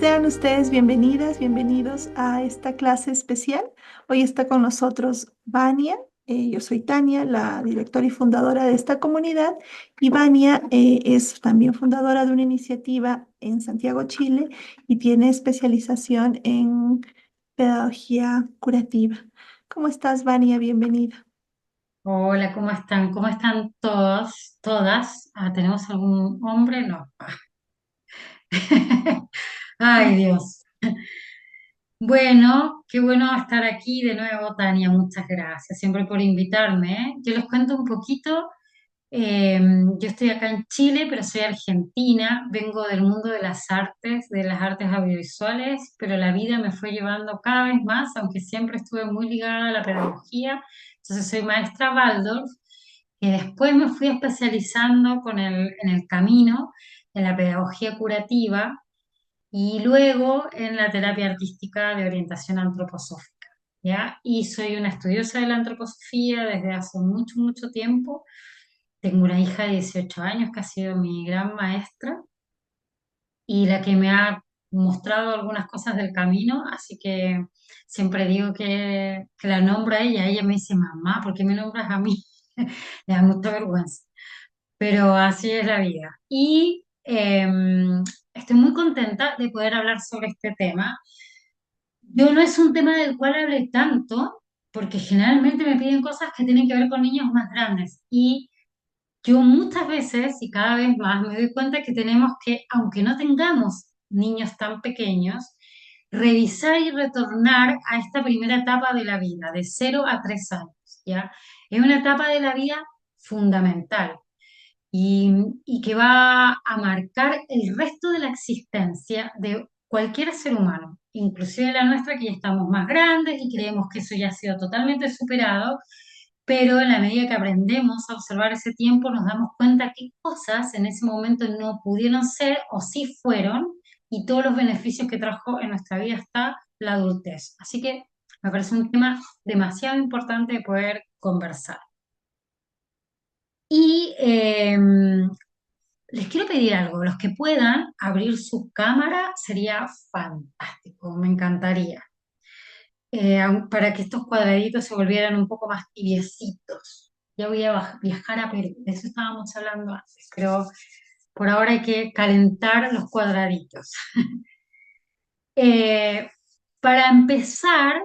Sean ustedes bienvenidas, bienvenidos a esta clase especial. Hoy está con nosotros Vania. Yo soy Tania, la directora y fundadora de esta comunidad. Y Vania es también fundadora de una iniciativa en Santiago, Chile, y tiene especialización en pedagogía curativa. ¿Cómo estás, Vania? Bienvenida. Hola, ¿cómo están? ¿Cómo están todos, todas? ¿Tenemos algún hombre? No. Ay, Dios. Bueno, qué bueno estar aquí de nuevo, Tania. Muchas gracias siempre por invitarme, ¿eh? Yo les cuento un poquito. eh, yo estoy acá en Chile, pero soy argentina. Vengo del mundo de las artes audiovisuales, pero la vida me fue llevando cada vez más, aunque siempre estuve muy ligada a la pedagogía. Entonces soy maestra Waldorf, que después me fui especializando en el camino, en la pedagogía curativa y luego en la terapia artística de orientación antroposófica, ¿ya? Y soy una estudiosa de la antroposofía desde hace mucho, mucho tiempo. Tengo una hija de 18 años que ha sido mi gran maestra y la que me ha mostrado algunas cosas del camino, así que siempre digo que la nombro a ella. Ella me dice, mamá, ¿por qué me nombras a mí? Le da mucha vergüenza, pero así es la vida. Y estoy muy contenta de poder hablar sobre este tema. Yo no es un tema del cual hable tanto, porque generalmente me piden cosas que tienen que ver con niños más grandes. Y yo muchas veces y cada vez más me doy cuenta que tenemos que, aunque no tengamos niños tan pequeños, revisar y retornar a esta primera etapa de la vida, de 0 a 3 años, ¿ya? Es una etapa de la vida fundamental y, y que va a marcar el resto de la existencia de cualquier ser humano, inclusive la nuestra, que ya estamos más grandes y creemos que eso ya ha sido totalmente superado, pero en la medida que aprendemos a observar ese tiempo, nos damos cuenta qué cosas en ese momento no pudieron ser o sí fueron, y todos los beneficios que trajo en nuestra vida hasta la adultez. Así que me parece un tema demasiado importante de poder conversar. Y les quiero pedir algo, los que puedan abrir su cámara sería fantástico, me encantaría. Para que estos cuadraditos se volvieran un poco más tibiecitos. Ya voy a viajar a Perú, de eso estábamos hablando antes, pero por ahora hay que calentar los cuadraditos. Eh, para empezar,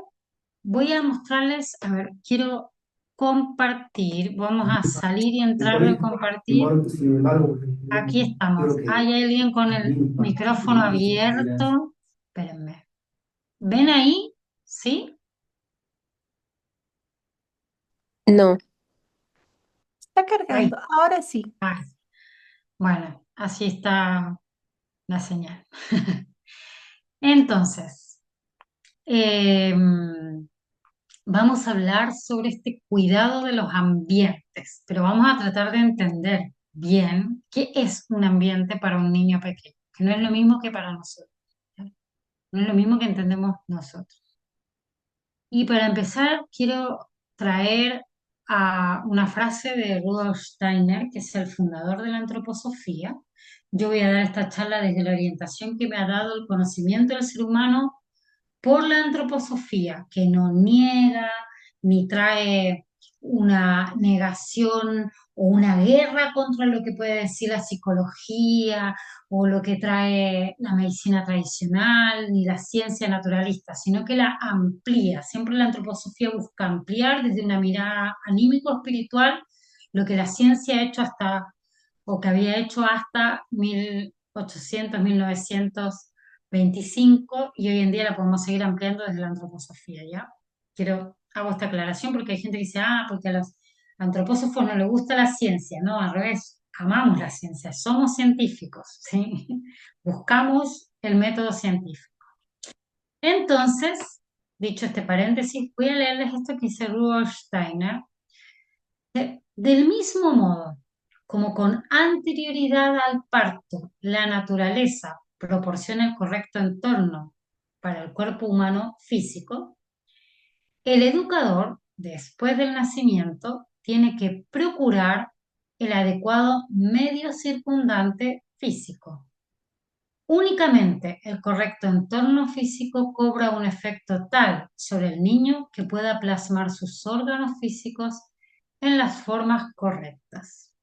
voy a mostrarles, a ver, quiero compartir, vamos a salir y entrar de compartir. Aquí estamos. ¿Hay alguien con el micrófono abierto? Espérenme. ¿Ven ahí? ¿Sí? No. Está Ahí. cargando. Ahora sí. Ah, bueno, así está la señal. Entonces, eh, vamos a hablar sobre este cuidado de los ambientes, pero vamos a tratar de entender bien qué es un ambiente para un niño pequeño, que no es lo mismo que para nosotros, ¿ya? No es lo mismo que entendemos nosotros. Y para empezar, quiero traer a una frase de Rudolf Steiner, que es el fundador de la antroposofía. Yo voy a dar esta charla desde la orientación que me ha dado el conocimiento del ser humano por la antroposofía, que no niega ni trae una negación o una guerra contra lo que puede decir la psicología o lo que trae la medicina tradicional ni la ciencia naturalista, sino que la amplía. Siempre la antroposofía busca ampliar desde una mirada anímico-espiritual lo que la ciencia ha hecho hasta, o que había hecho hasta 1800, 1925, y hoy en día la podemos seguir ampliando desde la antroposofía, ¿ya? Hago esta aclaración porque hay gente que dice, porque a los antropósofos no les gusta la ciencia. No, al revés, amamos la ciencia, somos científicos, ¿sí? Buscamos el método científico. Entonces, dicho este paréntesis, voy a leerles esto que dice Rudolf Steiner. Del mismo modo, como con anterioridad al parto, la naturaleza proporciona el correcto entorno para el cuerpo humano físico, el educador, después del nacimiento, tiene que procurar el adecuado medio circundante físico. Únicamente el correcto entorno físico cobra un efecto tal sobre el niño que pueda plasmar sus órganos físicos en las formas correctas.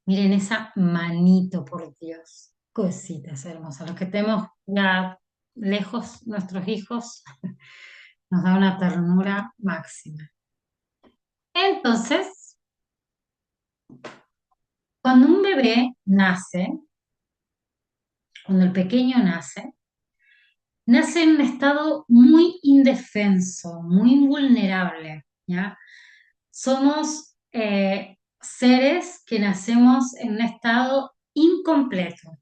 Miren esa manito, por Dios. Cositas hermosas. Los que tenemos ya lejos nuestros hijos nos da una ternura máxima. Entonces, cuando un bebé nace, cuando el pequeño nace, nace en un estado muy indefenso, muy vulnerable, ¿ya? Somos seres que nacemos en un estado incompleto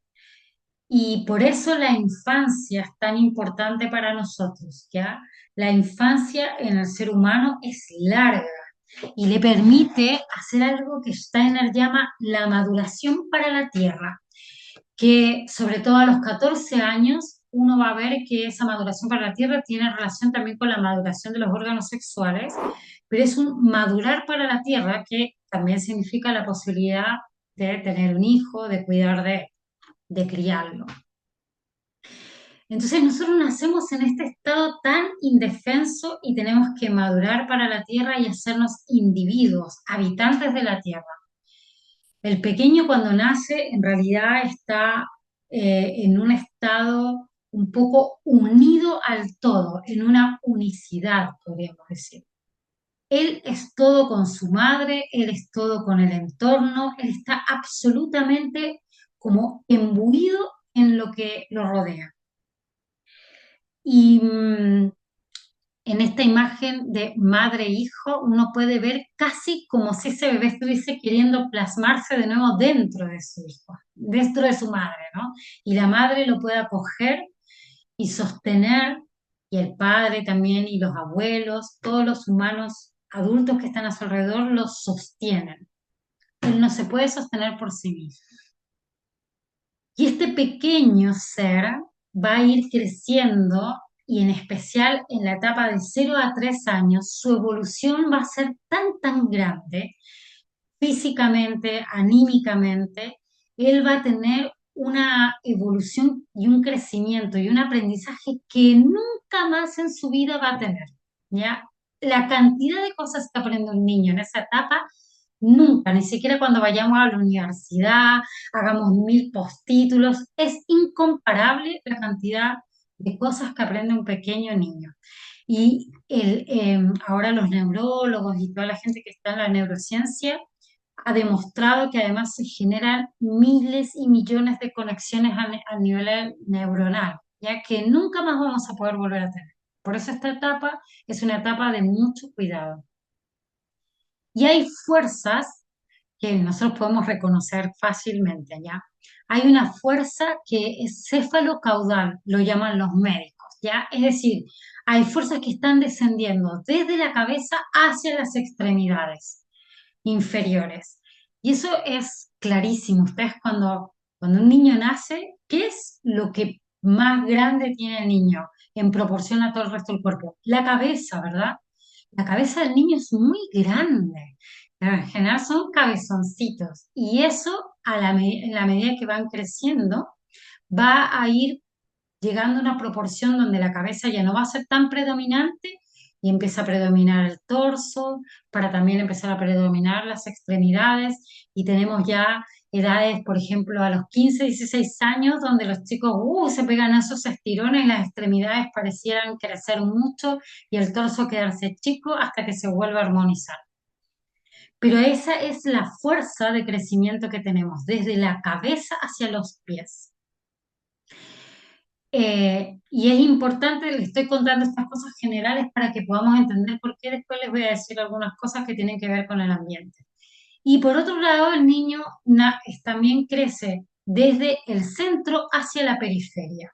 y por eso la infancia es tan importante para nosotros, ¿ya? La infancia en el ser humano es larga y le permite hacer algo que Steiner llama la maduración para la tierra, que sobre todo a los 14 años uno va a ver que esa maduración para la tierra tiene relación también con la maduración de los órganos sexuales, pero es un madurar para la tierra que también significa la posibilidad de tener un hijo, de cuidar de criarlo. Entonces nosotros nacemos en este estado tan indefenso y tenemos que madurar para la tierra y hacernos individuos, habitantes de la tierra. El pequeño cuando nace en realidad está en un estado un poco unido al todo, en una unicidad, podríamos decir. Él es todo con su madre, él es todo con el entorno, él está absolutamente como imbuido en lo que lo rodea. Y en esta imagen de madre e hijo, uno puede ver casi como si ese bebé estuviese queriendo plasmarse de nuevo dentro de su hijo, dentro de su madre, ¿no? Y la madre lo puede acoger y sostener, y el padre también, y los abuelos, todos los humanos adultos que están a su alrededor lo sostienen. Él no se puede sostener por sí mismo. Y este pequeño ser va a ir creciendo y en especial en la etapa de 0 a 3 años, su evolución va a ser tan grande, físicamente, anímicamente, él va a tener una evolución y un crecimiento y un aprendizaje que nunca más en su vida va a tener, ¿ya? La cantidad de cosas que aprende un niño en esa etapa, nunca, ni siquiera cuando vayamos a la universidad, hagamos 1000 postítulos, es incomparable la cantidad de cosas que aprende un pequeño niño. Y ahora los neurólogos y toda la gente que está en la neurociencia ha demostrado que además se generan miles y millones de conexiones a nivel neuronal, ya que nunca más vamos a poder volver a tener. Por eso esta etapa es una etapa de mucho cuidado. Y hay fuerzas que nosotros podemos reconocer fácilmente, ¿ya? Hay una fuerza que es cefalocaudal, lo llaman los médicos, ¿ya? Es decir, hay fuerzas que están descendiendo desde la cabeza hacia las extremidades inferiores. Y eso es clarísimo. Ustedes cuando un niño nace, ¿qué es lo que más grande tiene el niño en proporción a todo el resto del cuerpo? La cabeza, ¿verdad? La cabeza del niño es muy grande. En general son cabezoncitos. Y eso, en la medida que van creciendo, va a ir llegando a una proporción donde la cabeza ya no va a ser tan predominante y empieza a predominar el torso, para también empezar a predominar las extremidades y tenemos ya edades, por ejemplo, a los 15, 16 años, donde los chicos se pegan esos estirones y las extremidades parecieran crecer mucho y el torso quedarse chico hasta que se vuelva a armonizar. Pero esa es la fuerza de crecimiento que tenemos, desde la cabeza hacia los pies. Y es importante, les estoy contando estas cosas generales para que podamos entender por qué después les voy a decir algunas cosas que tienen que ver con el ambiente. Y por otro lado, el niño también crece desde el centro hacia la periferia.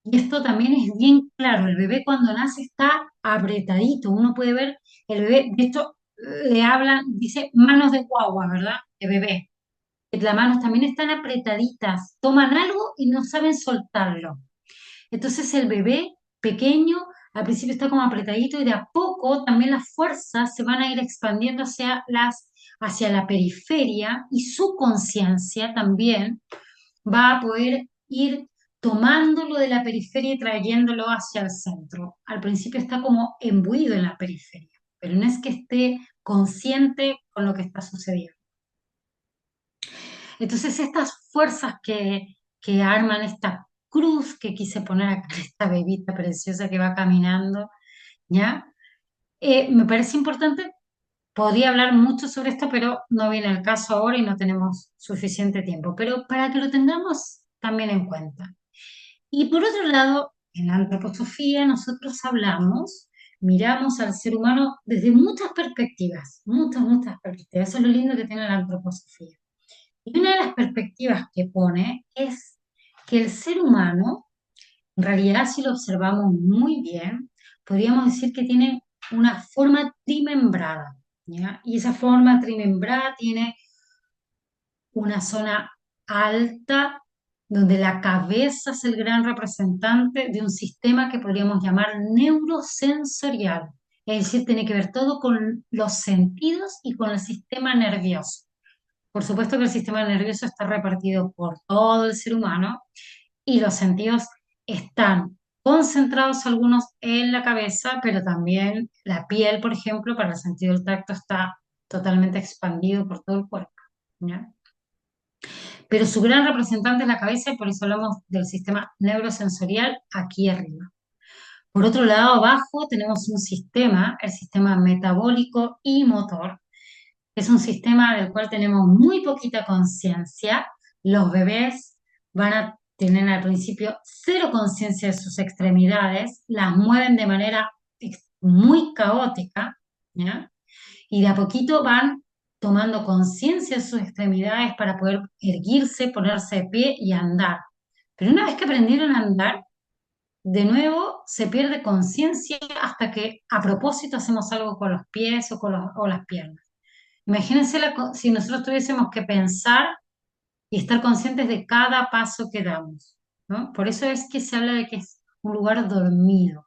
Y esto también es bien claro, el bebé cuando nace está apretadito, uno puede ver el bebé, de hecho le hablan, dice manos de guagua, ¿verdad? De bebé. Las manos también están apretaditas, toman algo y no saben soltarlo. Entonces el bebé pequeño al principio está como apretadito y de a poco también las fuerzas se van a ir expandiendo hacia la periferia y su conciencia también va a poder ir tomándolo de la periferia y trayéndolo hacia el centro. Al principio está como embuido en la periferia, pero no es que esté consciente con lo que está sucediendo. Entonces, estas fuerzas que arman esta cruz que quise poner acá, esta bebita preciosa que va caminando, ¿ya? Me parece importante, podría hablar mucho sobre esto, pero no viene al caso ahora y no tenemos suficiente tiempo, pero para que lo tengamos también en cuenta. Y por otro lado, en la antroposofía nosotros hablamos, miramos al ser humano desde muchas perspectivas, muchas perspectivas. Eso es lo lindo que tiene la antroposofía. Y una de las perspectivas que pone es que el ser humano, en realidad, si lo observamos muy bien, podríamos decir que tiene una forma trimembrada, ¿ya? Y esa forma trimembrada tiene una zona alta donde la cabeza es el gran representante de un sistema que podríamos llamar neurosensorial. Es decir, tiene que ver todo con los sentidos y con el sistema nervioso. Por supuesto que el sistema nervioso está repartido por todo el ser humano y los sentidos están concentrados algunos en la cabeza, pero también la piel, por ejemplo, para el sentido del tacto está totalmente expandido por todo el cuerpo, ¿ya? Pero su gran representante es la cabeza y por eso hablamos del sistema neurosensorial aquí arriba. Por otro lado, abajo tenemos un sistema, el sistema metabólico y motor, que es un sistema del cual tenemos muy poquita conciencia. Los bebés van a tener al principio cero conciencia de sus extremidades, las mueven de manera muy caótica, ¿ya? Y de a poquito van tomando conciencia de sus extremidades para poder erguirse, ponerse de pie y andar. Pero una vez que aprendieron a andar, de nuevo se pierde conciencia hasta que a propósito hacemos algo con los pies o o las piernas. Imagínense si nosotros tuviésemos que pensar y estar conscientes de cada paso que damos, ¿no? Por eso es que se habla de que es un lugar dormido.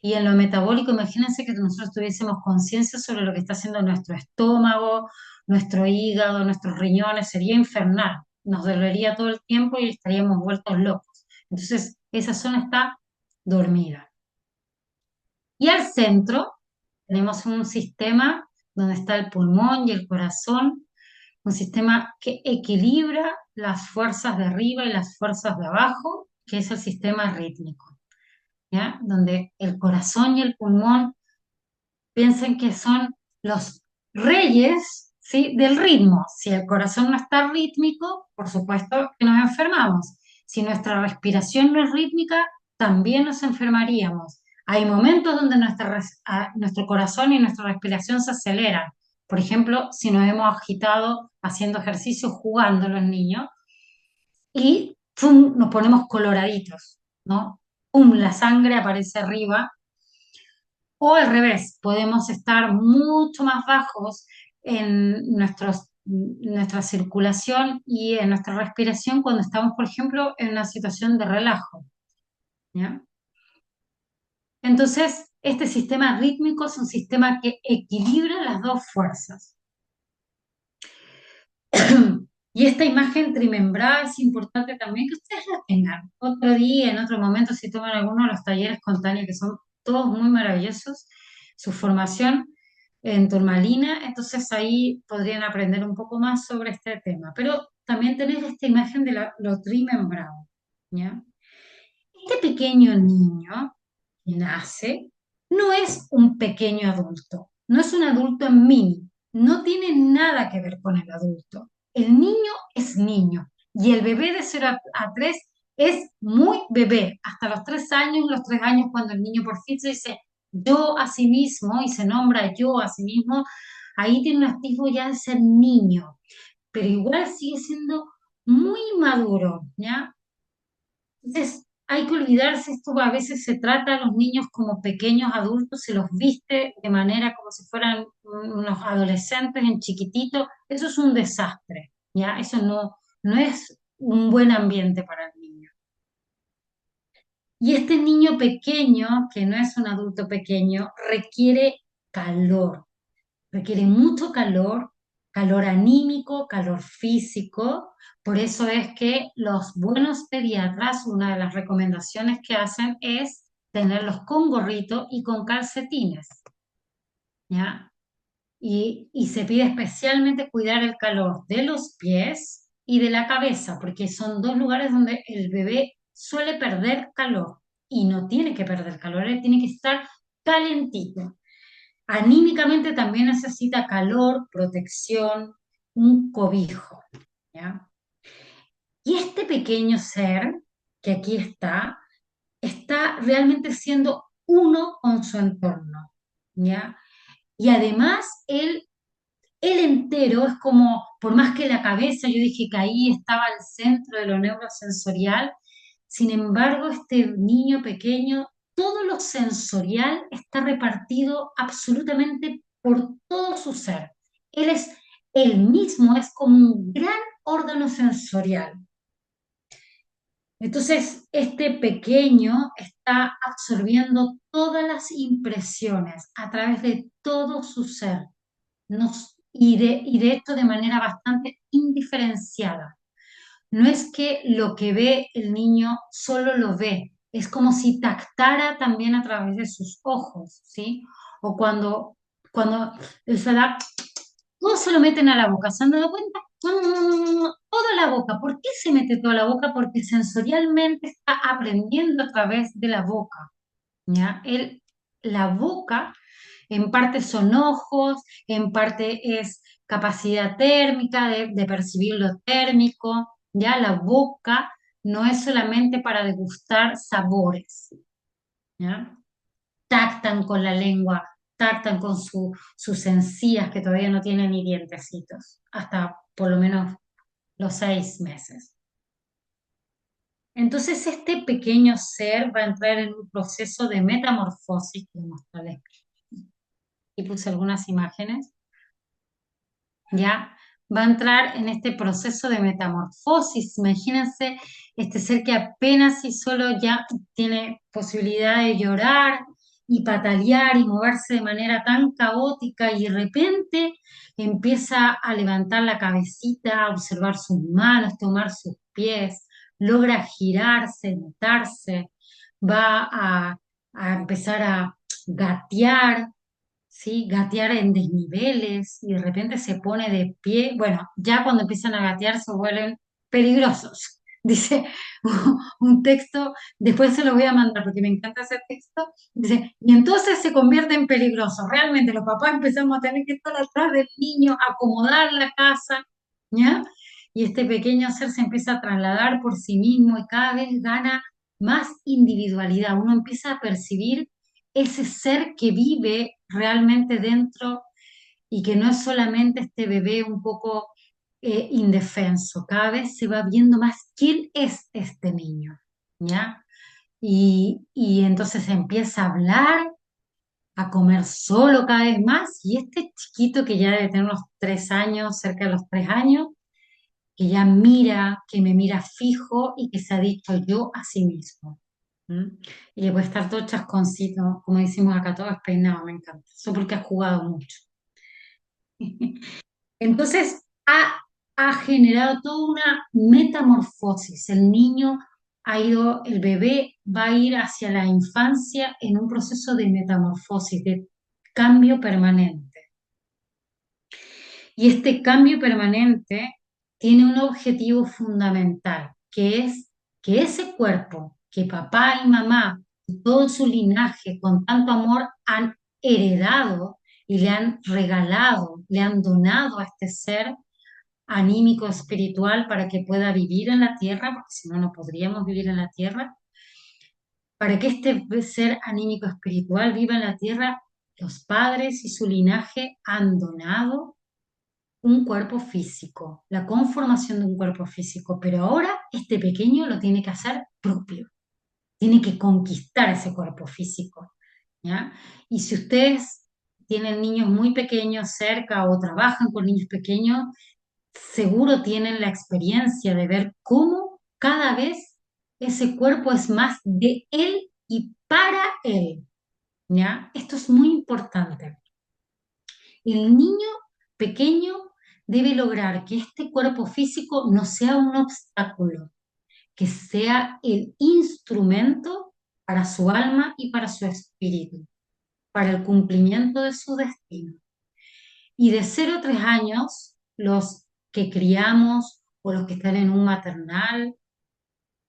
Y en lo metabólico, imagínense que nosotros tuviésemos conciencia sobre lo que está haciendo nuestro estómago, nuestro hígado, nuestros riñones, sería infernal. Nos dolería todo el tiempo y estaríamos vueltos locos. Entonces, esa zona está dormida. Y al centro tenemos un sistema donde está el pulmón y el corazón, un sistema que equilibra las fuerzas de arriba y las fuerzas de abajo, que es el sistema rítmico, ¿ya? Donde el corazón y el pulmón piensen que son los reyes, ¿sí? Del ritmo. Si el corazón no está rítmico, por supuesto que nos enfermamos. Si nuestra respiración no es rítmica, también nos enfermaríamos. Hay momentos donde nuestro corazón y nuestra respiración se aceleran. Por ejemplo, si nos hemos agitado haciendo ejercicio, jugando los niños, y ¡pum! Nos ponemos coloraditos, ¿no? ¡Pum! La sangre aparece arriba o al revés, podemos estar mucho más bajos en nuestra circulación y en nuestra respiración cuando estamos, por ejemplo, en una situación de relajo, ¿ya? Entonces, este sistema rítmico es un sistema que equilibra las dos fuerzas. Y esta imagen trimembrada es importante también que ustedes la tengan. Otro día, en otro momento, si toman alguno de los talleres con Tania, que son todos muy maravillosos, su formación en turmalina, entonces ahí podrían aprender un poco más sobre este tema. Pero también tenés esta imagen de lo trimembrado, ¿ya? Este pequeño niño que nace no es un pequeño adulto, no es un adulto en mí, no tiene nada que ver con el adulto. El niño es niño y el bebé de 0 a 3 es muy bebé, hasta los 3 años cuando el niño por fin se dice yo a sí mismo y se nombra yo a sí mismo, ahí tiene un atisbo ya de ser niño, pero igual sigue siendo muy maduro, ¿ya? Entonces, hay que olvidarse, esto a veces se trata a los niños como pequeños adultos, se los viste de manera como si fueran unos adolescentes en chiquitito, eso es un desastre, ¿ya? Eso no es un buen ambiente para el niño. Y este niño pequeño, que no es un adulto pequeño, requiere calor, requiere mucho calor calor anímico, calor físico. Por eso es que los buenos pediatras, una de las recomendaciones que hacen es tenerlos con gorrito y con calcetines, ¿ya? Y se pide especialmente cuidar el calor de los pies y de la cabeza, porque son dos lugares donde el bebé suele perder calor y no tiene que perder calor, él tiene que estar calentito. Anímicamente también necesita calor, protección, un cobijo, ¿ya? Y este pequeño ser que aquí está realmente siendo uno con su entorno, ¿ya? Y además él entero es como, por más que la cabeza, yo dije que ahí estaba el centro de lo neurosensorial, sin embargo, este niño pequeño, todo lo sensorial está repartido absolutamente por todo su ser. Él es, él mismo es como un gran órgano sensorial. Entonces, este pequeño está absorbiendo todas las impresiones a través de todo su ser y de esto de manera bastante indiferenciada. No es que lo que ve el niño solo lo ve, es como si tactara también a través de sus ojos, ¿sí? O cuando él se da, todo se lo meten a la boca, ¿se han dado cuenta? Toda la boca. ¿Por qué se mete toda la boca? Porque sensorialmente está aprendiendo a través de la boca, ¿ya? La boca en parte son ojos, en parte es capacidad térmica de percibir lo térmico, ya la boca no es solamente para degustar sabores, ¿ya? Tactan con la lengua, tactan con sus encías que todavía no tienen ni dientecitos, hasta por lo menos los 6 meses. Entonces este pequeño ser va a entrar en un proceso de metamorfosis, que mostrarles. Y puse algunas imágenes, ¿ya? Va a entrar en este proceso de metamorfosis. Imagínense este ser que apenas y solo ya tiene posibilidad de llorar y patalear y moverse de manera tan caótica y de repente empieza a levantar la cabecita, a observar sus manos, tomar sus pies, logra girar, sentarse, va a empezar a gatear, ¿sí? Gatear en desniveles y de repente se pone de pie. Bueno, ya cuando empiezan a gatear se vuelven peligrosos. Dice un texto, después se lo voy a mandar porque me encanta ese texto. Dice, y entonces se convierte en peligroso. Realmente los papás empezamos a tener que estar atrás del niño, acomodar la casa, ¿ya? Y este pequeño ser se empieza a trasladar por sí mismo y cada vez gana más individualidad. Uno empieza a percibir ese ser que vive realmente dentro y que no es solamente este bebé un poco indefenso, cada vez se va viendo más quién es este niño, ¿ya? Y entonces empieza a hablar, a comer solo cada vez más, y este chiquito que ya debe tener unos 3 años, cerca de los 3 años, que ya mira, que me mira fijo y que se ha dicho yo a sí mismo. ¿Mm? Y le puede estar todo chasconcito, como decimos acá, todo despeinado, me encanta. Eso porque ha jugado mucho. Entonces, ha generado toda una metamorfosis. El niño el bebé va a ir hacia la infancia en un proceso de metamorfosis, de cambio permanente. Y este cambio permanente tiene un objetivo fundamental, que es que ese cuerpo que papá y mamá y todo su linaje con tanto amor han heredado y le han regalado, le han donado a este ser anímico espiritual para que pueda vivir en la tierra, porque si no, no podríamos vivir en la tierra. Para que este ser anímico espiritual viva en la tierra, los padres y su linaje han donado un cuerpo físico, la conformación de un cuerpo físico, pero ahora este pequeño lo tiene que hacer propio, tiene que conquistar ese cuerpo físico, ¿ya? Y si ustedes tienen niños muy pequeños cerca o trabajan con niños pequeños, seguro tienen la experiencia de ver cómo cada vez ese cuerpo es más de él y para él, ¿ya? Esto es muy importante. El niño pequeño debe lograr que este cuerpo físico no sea un obstáculo, que sea el instrumento para su alma y para su espíritu, para el cumplimiento de su destino. Y de 0 a 3 años, los que criamos o los que están en un maternal,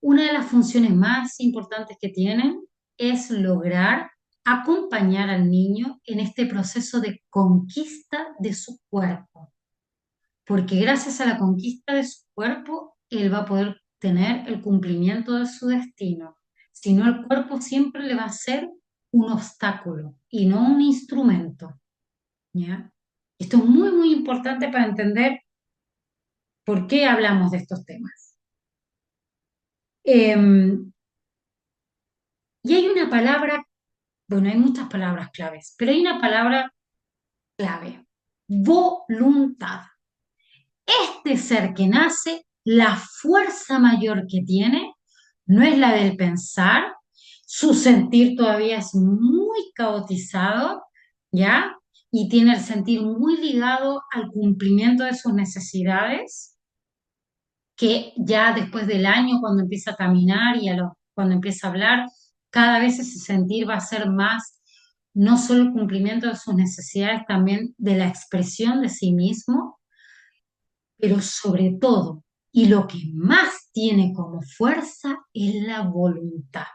una de las funciones más importantes que tienen es lograr acompañar al niño en este proceso de conquista de su cuerpo, porque gracias a la conquista de su cuerpo, él va a poder tener el cumplimiento de su destino. Si no, el cuerpo siempre le va a ser un obstáculo y no un instrumento, ¿ya? Esto es muy, muy importante para entender por qué hablamos de estos temas. Y hay una palabra, bueno, hay muchas palabras claves, pero hay una palabra clave: voluntad. Este ser que nace, la fuerza mayor que tiene no es la del pensar, su sentir todavía es muy caotizado, ¿ya? Y tiene el sentir muy ligado al cumplimiento de sus necesidades, que ya después del año, cuando empieza a caminar y cuando empieza a hablar, cada vez ese sentir va a ser más, no solo el cumplimiento de sus necesidades, también de la expresión de sí mismo, pero sobre todo, y lo que más tiene como fuerza es la voluntad.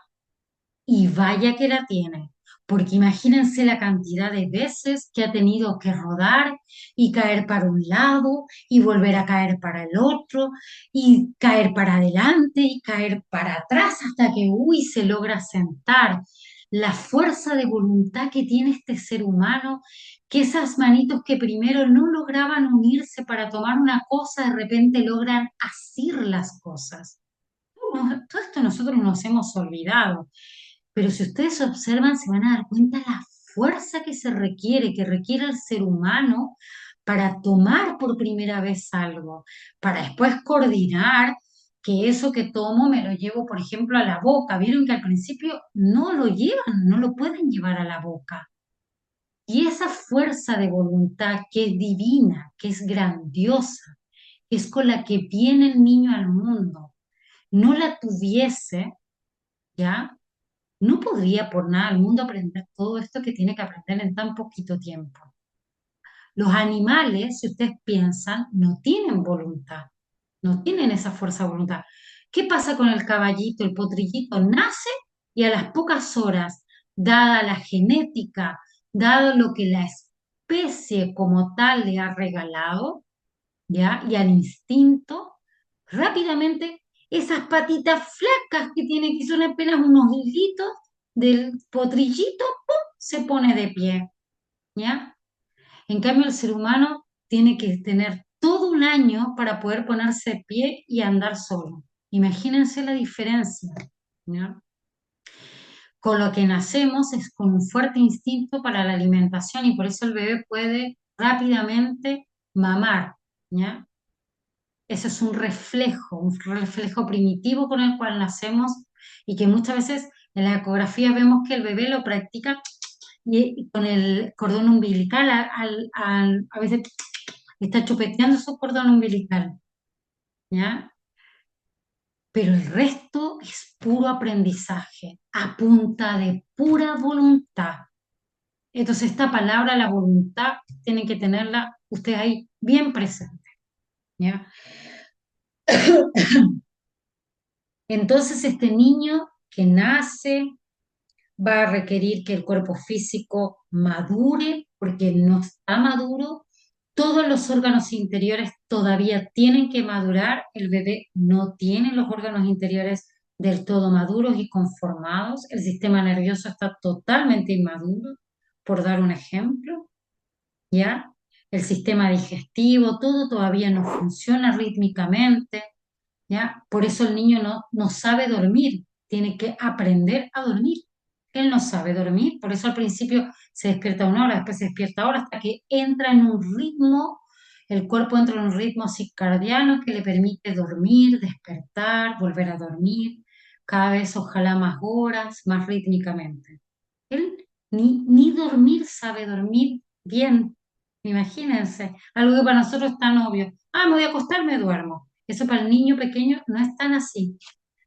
Y vaya que la tiene, porque imagínense la cantidad de veces que ha tenido que rodar y caer para un lado y volver a caer para el otro y caer para adelante y caer para atrás hasta que, uy, se logra sentar. La fuerza de voluntad que tiene este ser humano, que esas manitos que primero no lograban unirse para tomar una cosa, de repente logran asir las cosas. Todo esto nosotros nos hemos olvidado. Pero si ustedes observan, se van a dar cuenta la fuerza que requiere el ser humano para tomar por primera vez algo, para después coordinar que eso que tomo me lo llevo, por ejemplo, a la boca. Vieron que al principio no lo llevan, no lo pueden llevar a la boca. Y esa fuerza de voluntad que es divina, que es grandiosa, que es con la que viene el niño al mundo, no la tuviese, ¿ya? No podría por nada al mundo aprender todo esto que tiene que aprender en tan poquito tiempo. Los animales, si ustedes piensan, no tienen voluntad, no tienen esa fuerza de voluntad. ¿Qué pasa con el caballito? El potrillito nace y a las pocas horas, dada la genética, dado lo que la especie como tal le ha regalado, ¿ya? Y al instinto, rápidamente esas patitas flacas que tiene, que son apenas unos hilitos del potrillito, ¡pum! Se pone de pie, ¿ya? En cambio, el ser humano tiene que tener todo un año para poder ponerse de pie y andar solo. Imagínense la diferencia, ¿ya? Con lo que nacemos es con un fuerte instinto para la alimentación y por eso el bebé puede rápidamente mamar, ¿ya? Ese es un reflejo primitivo con el cual nacemos y que muchas veces en la ecografía vemos que el bebé lo practica y con el cordón umbilical, a veces está chupeteando su cordón umbilical, ¿ya? Pero el resto es puro aprendizaje, a punta de pura voluntad. Entonces esta palabra, la voluntad, tienen que tenerla ustedes ahí bien presente, ¿ya? Entonces este niño que nace va a requerir que el cuerpo físico madure, porque no está maduro. Todos los órganos interiores todavía tienen que madurar. El bebé no tiene los órganos interiores del todo maduros y conformados. El sistema nervioso está totalmente inmaduro, por dar un ejemplo, ¿ya? El sistema digestivo, todo todavía no funciona rítmicamente, ¿ya? Por eso el niño no sabe dormir, tiene que aprender a dormir. Él no sabe dormir, por eso al principio se despierta 1 hora, después se despierta ahora, hasta que entra en un ritmo, el cuerpo entra en un ritmo circadiano que le permite dormir, despertar, volver a dormir, cada vez ojalá más horas, más rítmicamente. Él ni dormir sabe dormir bien, Imagínense, algo que para nosotros es tan obvio. Ah, me voy a acostar, me duermo. Eso para el niño pequeño no es tan así.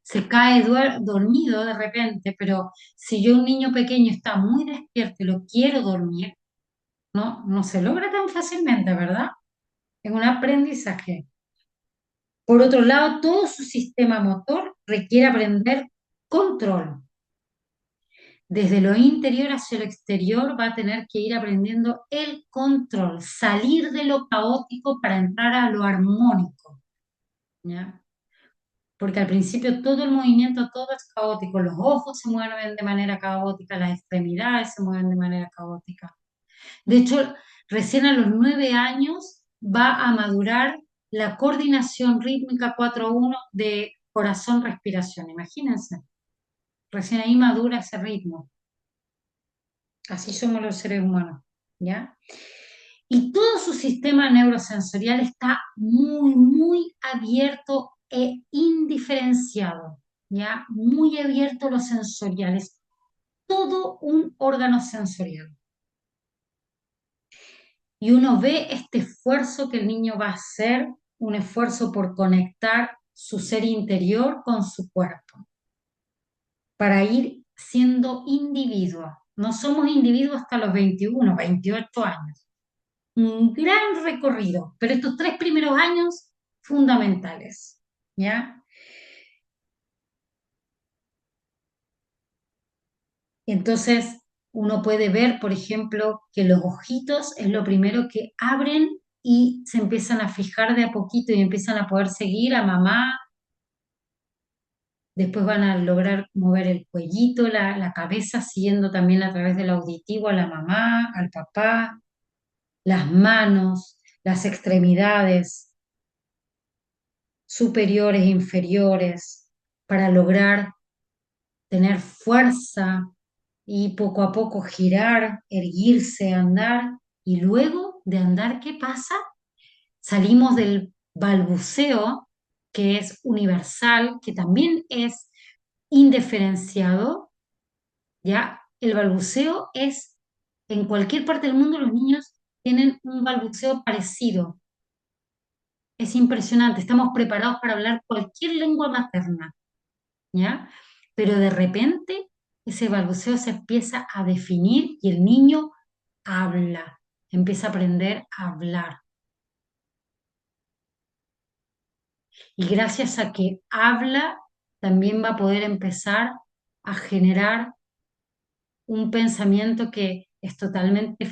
Se cae dormido de repente, pero si yo un niño pequeño está muy despierto y lo quiero dormir, no se logra tan fácilmente, ¿verdad? Es un aprendizaje. Por otro lado, todo su sistema motor requiere aprender control. Desde lo interior hacia lo exterior va a tener que ir aprendiendo el control, salir de lo caótico para entrar a lo armónico, ¿ya? Porque al principio todo el movimiento, todo es caótico, los ojos se mueven de manera caótica, las extremidades se mueven de manera caótica. De hecho, recién a los 9 años va a madurar la coordinación rítmica 4-1 de corazón-respiración, imagínense, recién ahí madura ese ritmo. Así somos los seres humanos, ¿ya? Y todo su sistema neurosensorial está muy abierto e indiferenciado, ¿ya? Muy abierto a los sensoriales, todo un órgano sensorial. Y uno ve este esfuerzo que el niño va a hacer, un esfuerzo por conectar su ser interior con su cuerpo, para ir siendo individuo. No somos individuos hasta los 21, 28 años. Un gran recorrido, pero estos 3 primeros años fundamentales, ¿ya? Entonces, uno puede ver, por ejemplo, que los ojitos es lo primero que abren y se empiezan a fijar de a poquito y empiezan a poder seguir a mamá. Después van a lograr mover el cuellito, la cabeza, siguiendo también a través del auditivo a la mamá, al papá, las manos, las extremidades superiores e inferiores, para lograr tener fuerza y poco a poco girar, erguirse, andar. Y luego de andar, ¿qué pasa? Salimos del balbuceo, que es universal, que también es indiferenciado, ¿ya? El balbuceo es, en cualquier parte del mundo los niños tienen un balbuceo parecido. Es impresionante, estamos preparados para hablar cualquier lengua materna, ¿ya? Pero de repente ese balbuceo se empieza a definir y el niño habla, empieza a aprender a hablar. Y gracias a que habla, también va a poder empezar a generar un pensamiento que es totalmente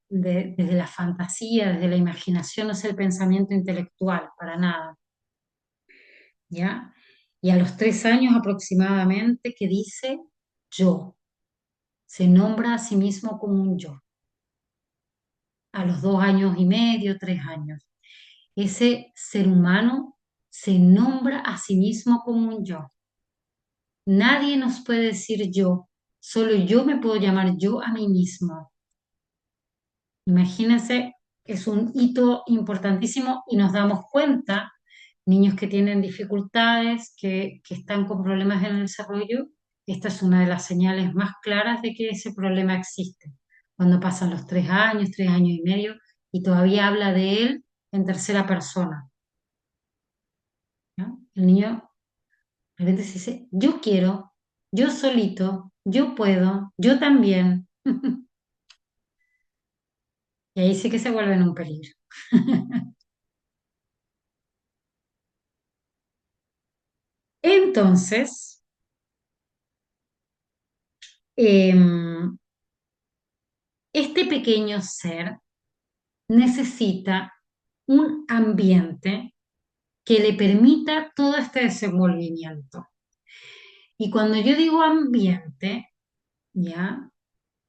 desde la fantasía, desde la imaginación, no es el pensamiento intelectual, para nada, ¿ya? Y a los 3 años aproximadamente que dice yo, se nombra a sí mismo como un yo. A los 2 años y medio, 3 años, ese ser humano se nombra a sí mismo como un yo. Nadie nos puede decir yo, solo yo me puedo llamar yo a mí mismo. Imagínense, es un hito importantísimo y nos damos cuenta, niños que tienen dificultades, que están con problemas en el desarrollo, esta es una de las señales más claras de que ese problema existe. Cuando pasan los 3 años, 3 años y medio, y todavía habla de él en tercera persona, ¿no? El niño de repente se dice, yo quiero, yo solito, yo puedo, yo también. Y ahí sí que se vuelven un peligro. Entonces, em, este pequeño ser necesita un ambiente que le permita todo este desenvolvimiento. Y cuando yo digo ambiente, ¿ya?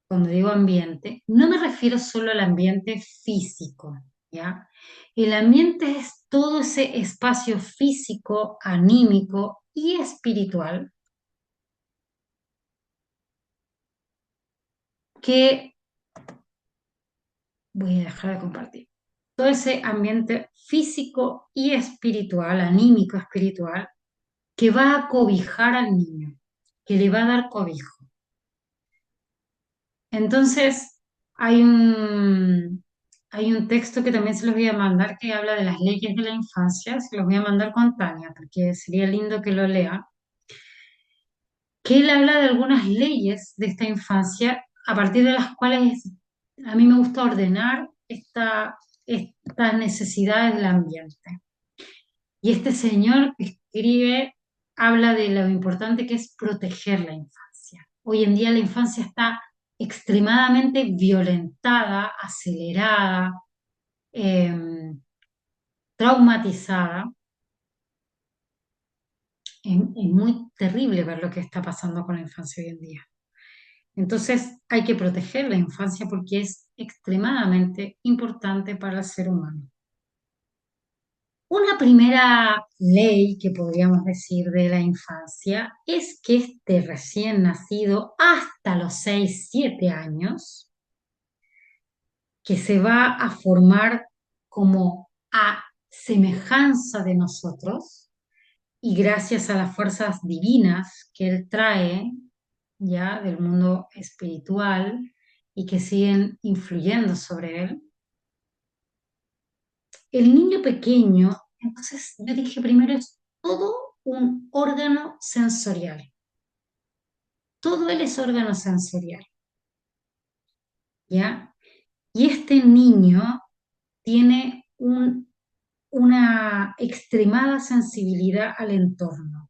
Cuando digo ambiente, no me refiero solo al ambiente físico, ¿ya? El ambiente es todo ese espacio físico, anímico y espiritual que voy a dejar de compartir. Todo ese ambiente físico y espiritual, anímico espiritual, que va a cobijar al niño, que le va a dar cobijo. Entonces, hay un, Hay un texto que también se los voy a mandar que habla de las leyes de la infancia, se los voy a mandar con Tania, porque sería lindo que lo lea, que él habla de algunas leyes de esta infancia a partir de las cuales a mí me gusta ordenar estas necesidades del ambiente. Y este señor que escribe habla de lo importante que es proteger la infancia. Hoy en día la infancia está extremadamente violentada, acelerada, eh, traumatizada. Es muy terrible ver lo que está pasando con la infancia hoy en día. Entonces hay que proteger la infancia porque es extremadamente importante para el ser humano. Una primera ley que podríamos decir de la infancia es que este recién nacido hasta los 6 7 años, que se va a formar como a semejanza de nosotros y gracias a las fuerzas divinas que él trae ya del mundo espiritual y que siguen influyendo sobre él, el niño pequeño, entonces yo dije primero, es todo un órgano sensorial. Todo él es órgano sensorial, ¿ya? Y este niño tiene una extremada sensibilidad al entorno.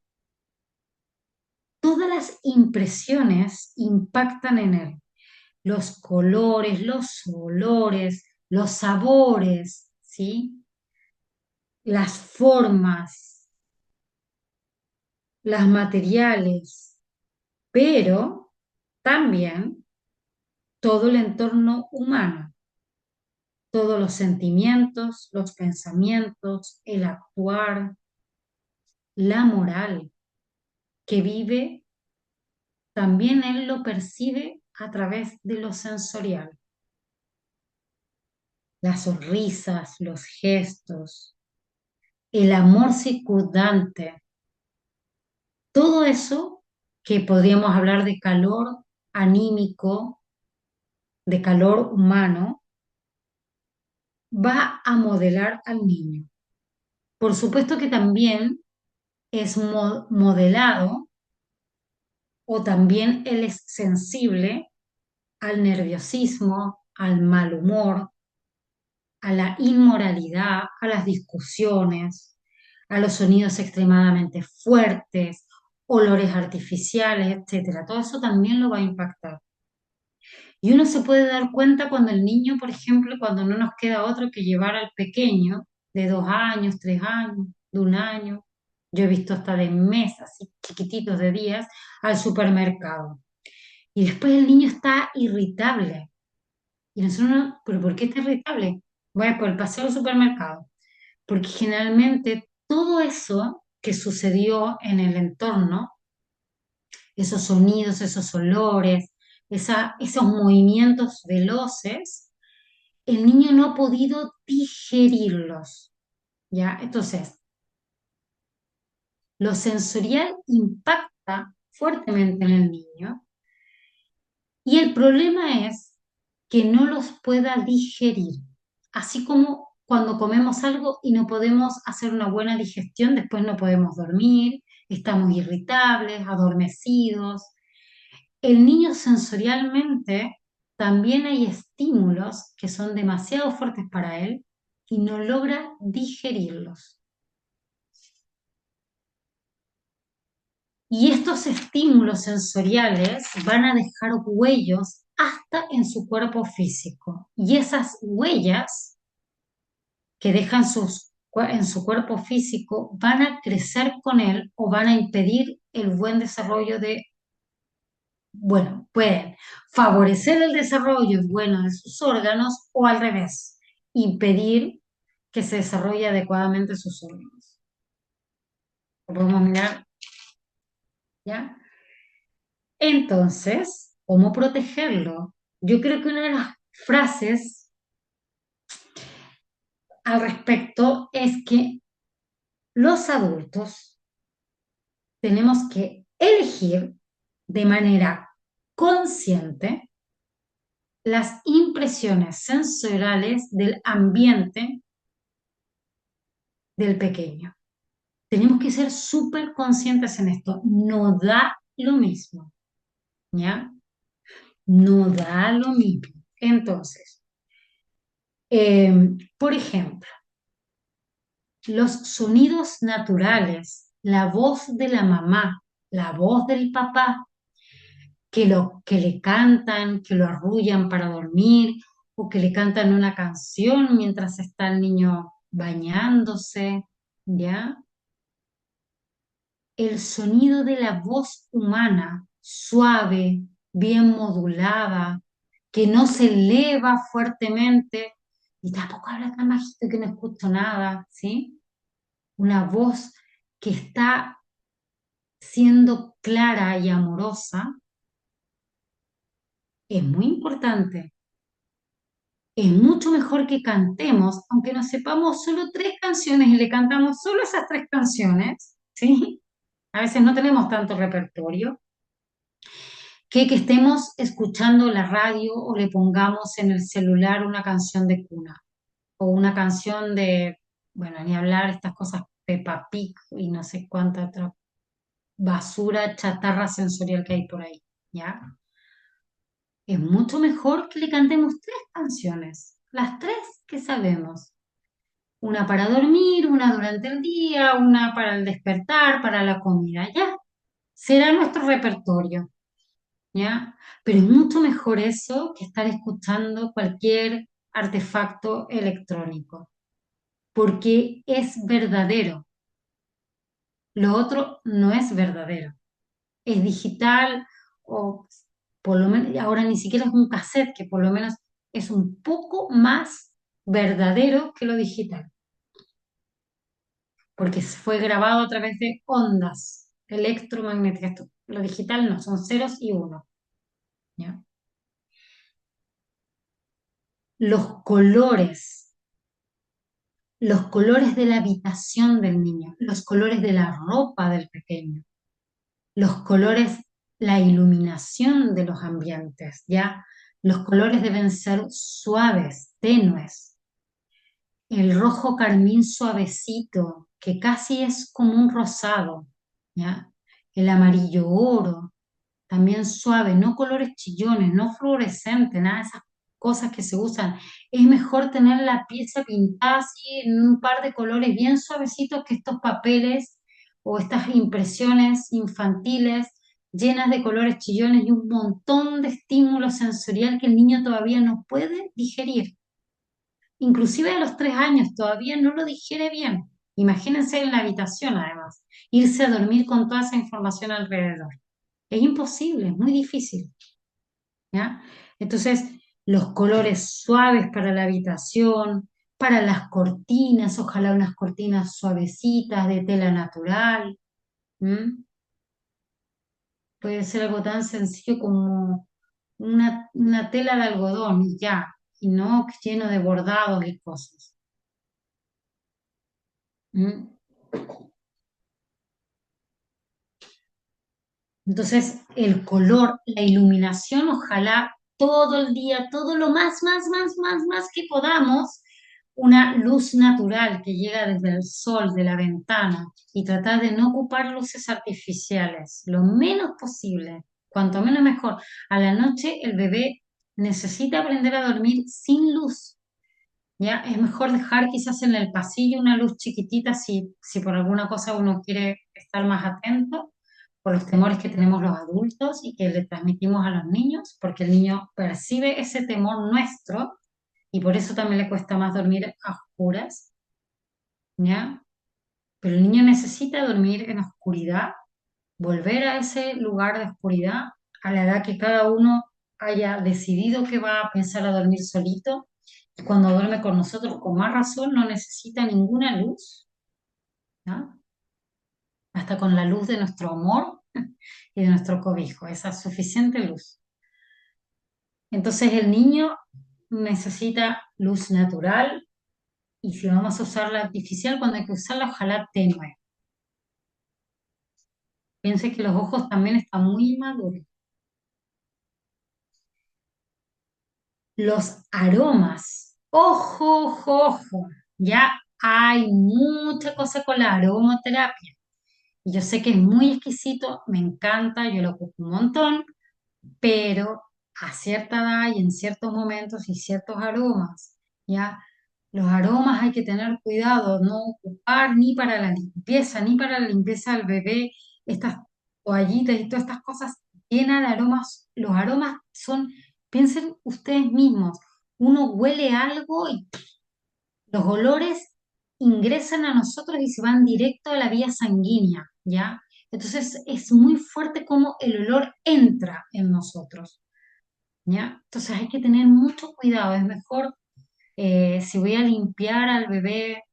Todas las impresiones impactan en él. Los colores, los olores, los sabores, ¿sí? Las formas, las materiales, pero también todo el entorno humano, todos los sentimientos, los pensamientos, el actuar, la moral que vive, también él lo percibe a través de lo sensorial. Las sonrisas, los gestos, el amor circundante, todo eso que podríamos hablar de calor anímico, de calor humano, va a modelar al niño. Por supuesto que también es modelado o también él es sensible al nerviosismo, al mal humor, a la inmoralidad, a las discusiones, a los sonidos extremadamente fuertes, olores artificiales, etcétera. Todo eso también lo va a impactar. Y uno se puede dar cuenta cuando el niño, por ejemplo, cuando no nos queda otro que llevar al pequeño de 2 años, 3 años, de 1 año, yo he visto hasta de meses, así chiquititos de días, al supermercado. Y después el niño está irritable. Y nosotros, ¿pero por qué está irritable? Bueno, por el paseo al supermercado. Porque generalmente todo eso que sucedió en el entorno, esos sonidos, esos olores, esos movimientos veloces, el niño no ha podido digerirlos, ¿ya? Entonces, lo sensorial impacta fuertemente en el niño y el problema es que no los pueda digerir, así como cuando comemos algo y no podemos hacer una buena digestión, después no podemos dormir, estamos irritables, adormecidos. El niño sensorialmente también hay estímulos que son demasiado fuertes para él y no logra digerirlos. Y estos estímulos sensoriales van a dejar huellas hasta en su cuerpo físico. Y esas huellas que dejan en su cuerpo físico van a crecer con él o van a impedir el buen desarrollo bueno, pueden favorecer el desarrollo bueno de sus órganos o al revés, impedir que se desarrolle adecuadamente sus órganos. Lo podemos mirar, ¿ya? Entonces, ¿cómo protegerlo? Yo creo que una de las frases al respecto es que los adultos tenemos que elegir de manera consciente las impresiones sensoriales del ambiente del pequeño. Tenemos que ser súper conscientes en esto. No da lo mismo, ¿ya? No da lo mismo. Entonces, por ejemplo, los sonidos naturales, la voz de la mamá, la voz del papá, que le cantan, que lo arrullan para dormir, o que le cantan una canción mientras está el niño bañándose, ¿ya? El sonido de la voz humana, suave, bien modulada, que no se eleva fuertemente y tampoco habla tan bajito que no escucho nada, ¿sí? Una voz que está siendo clara y amorosa es muy importante. Es mucho mejor que cantemos, aunque nos sepamos solo tres canciones y le cantamos solo esas tres canciones, ¿sí? A veces no tenemos tanto repertorio, que estemos escuchando la radio o le pongamos en el celular una canción de cuna o una canción de, bueno, ni hablar estas cosas Peppa Pig y no sé cuánta otra basura, chatarra sensorial que hay por ahí, ¿ya? Es mucho mejor que le cantemos tres canciones, las tres que sabemos. Una para dormir, una durante el día, una para el despertar, para la comida, ya. Será nuestro repertorio. ¿Ya? Pero es mucho mejor eso que estar escuchando cualquier artefacto electrónico, porque es verdadero. Lo otro no es verdadero. Es digital o por lo menos, ahora ni siquiera es un cassette, que por lo menos es un poco más verdadero que lo digital, porque fue grabado a través de ondas electromagnéticas. Lo digital no, son ceros y unos. ¿Ya? Los colores los colores de la habitación del niño, los colores de la ropa del pequeño, los colores, la iluminación de los ambientes, ¿ya? Los colores deben ser suaves, tenues. El rojo carmín suavecito, que casi es como un rosado, ¿ya? El amarillo oro, también suave, no colores chillones, no fluorescentes, nada de esas cosas que se usan. Es mejor tener la pieza pintada así en un par de colores bien suavecitos que estos papeles o estas impresiones infantiles llenas de colores chillones y un montón de estímulo sensorial que el niño todavía no puede digerir. Inclusive a los 3 años todavía no lo digiere bien. Imagínense en la habitación además, irse a dormir con toda esa información alrededor. Es imposible, es muy difícil, ¿ya? Entonces, los colores suaves para la habitación, para las cortinas, ojalá unas cortinas suavecitas de tela natural, ¿m? Puede ser algo tan sencillo como una tela de algodón y ya, y no lleno de bordados y cosas. ¿M? Entonces, el color, la iluminación, ojalá todo el día, todo lo más que podamos, una luz natural que llega desde el sol, de la ventana, y tratar de no ocupar luces artificiales, lo menos posible, cuanto menos mejor. A la noche el bebé necesita aprender a dormir sin luz, ¿ya? Es mejor dejar quizás en el pasillo una luz chiquitita si por alguna cosa uno quiere estar más atento por los temores que tenemos los adultos y que le transmitimos a los niños, porque el niño percibe ese temor nuestro y por eso también le cuesta más dormir a oscuras, ¿ya? Pero el niño necesita dormir en oscuridad, volver a ese lugar de oscuridad a la edad que cada uno haya decidido que va a pensar a dormir solito. Cuando duerme con nosotros, con más razón, no necesita ninguna luz, ¿ya? Hasta con la luz de nuestro amor y de nuestro cobijo, esa suficiente luz. Entonces el niño necesita luz natural y si vamos a usar la artificial, cuando hay que usarla, ojalá tenue. Piense que los ojos también están muy maduros. Los aromas. Ojo, ojo, ojo. Ya hay mucha cosa con la aromaterapia. Y yo sé que es muy exquisito, me encanta, yo lo ocupo un montón, pero a cierta edad y en ciertos momentos y ciertos aromas, ¿ya? Los aromas hay que tener cuidado, no ocupar ni para la limpieza, ni para la limpieza del bebé, estas toallitas y todas estas cosas llenas de aromas. Los aromas son, piensen ustedes mismos, uno huele algo y los olores ingresan a nosotros y se van directo a la vía sanguínea, ¿ya? Entonces es muy fuerte como el olor entra en nosotros, ¿ya? Entonces hay que tener mucho cuidado. Es mejor, si voy a limpiar al bebé,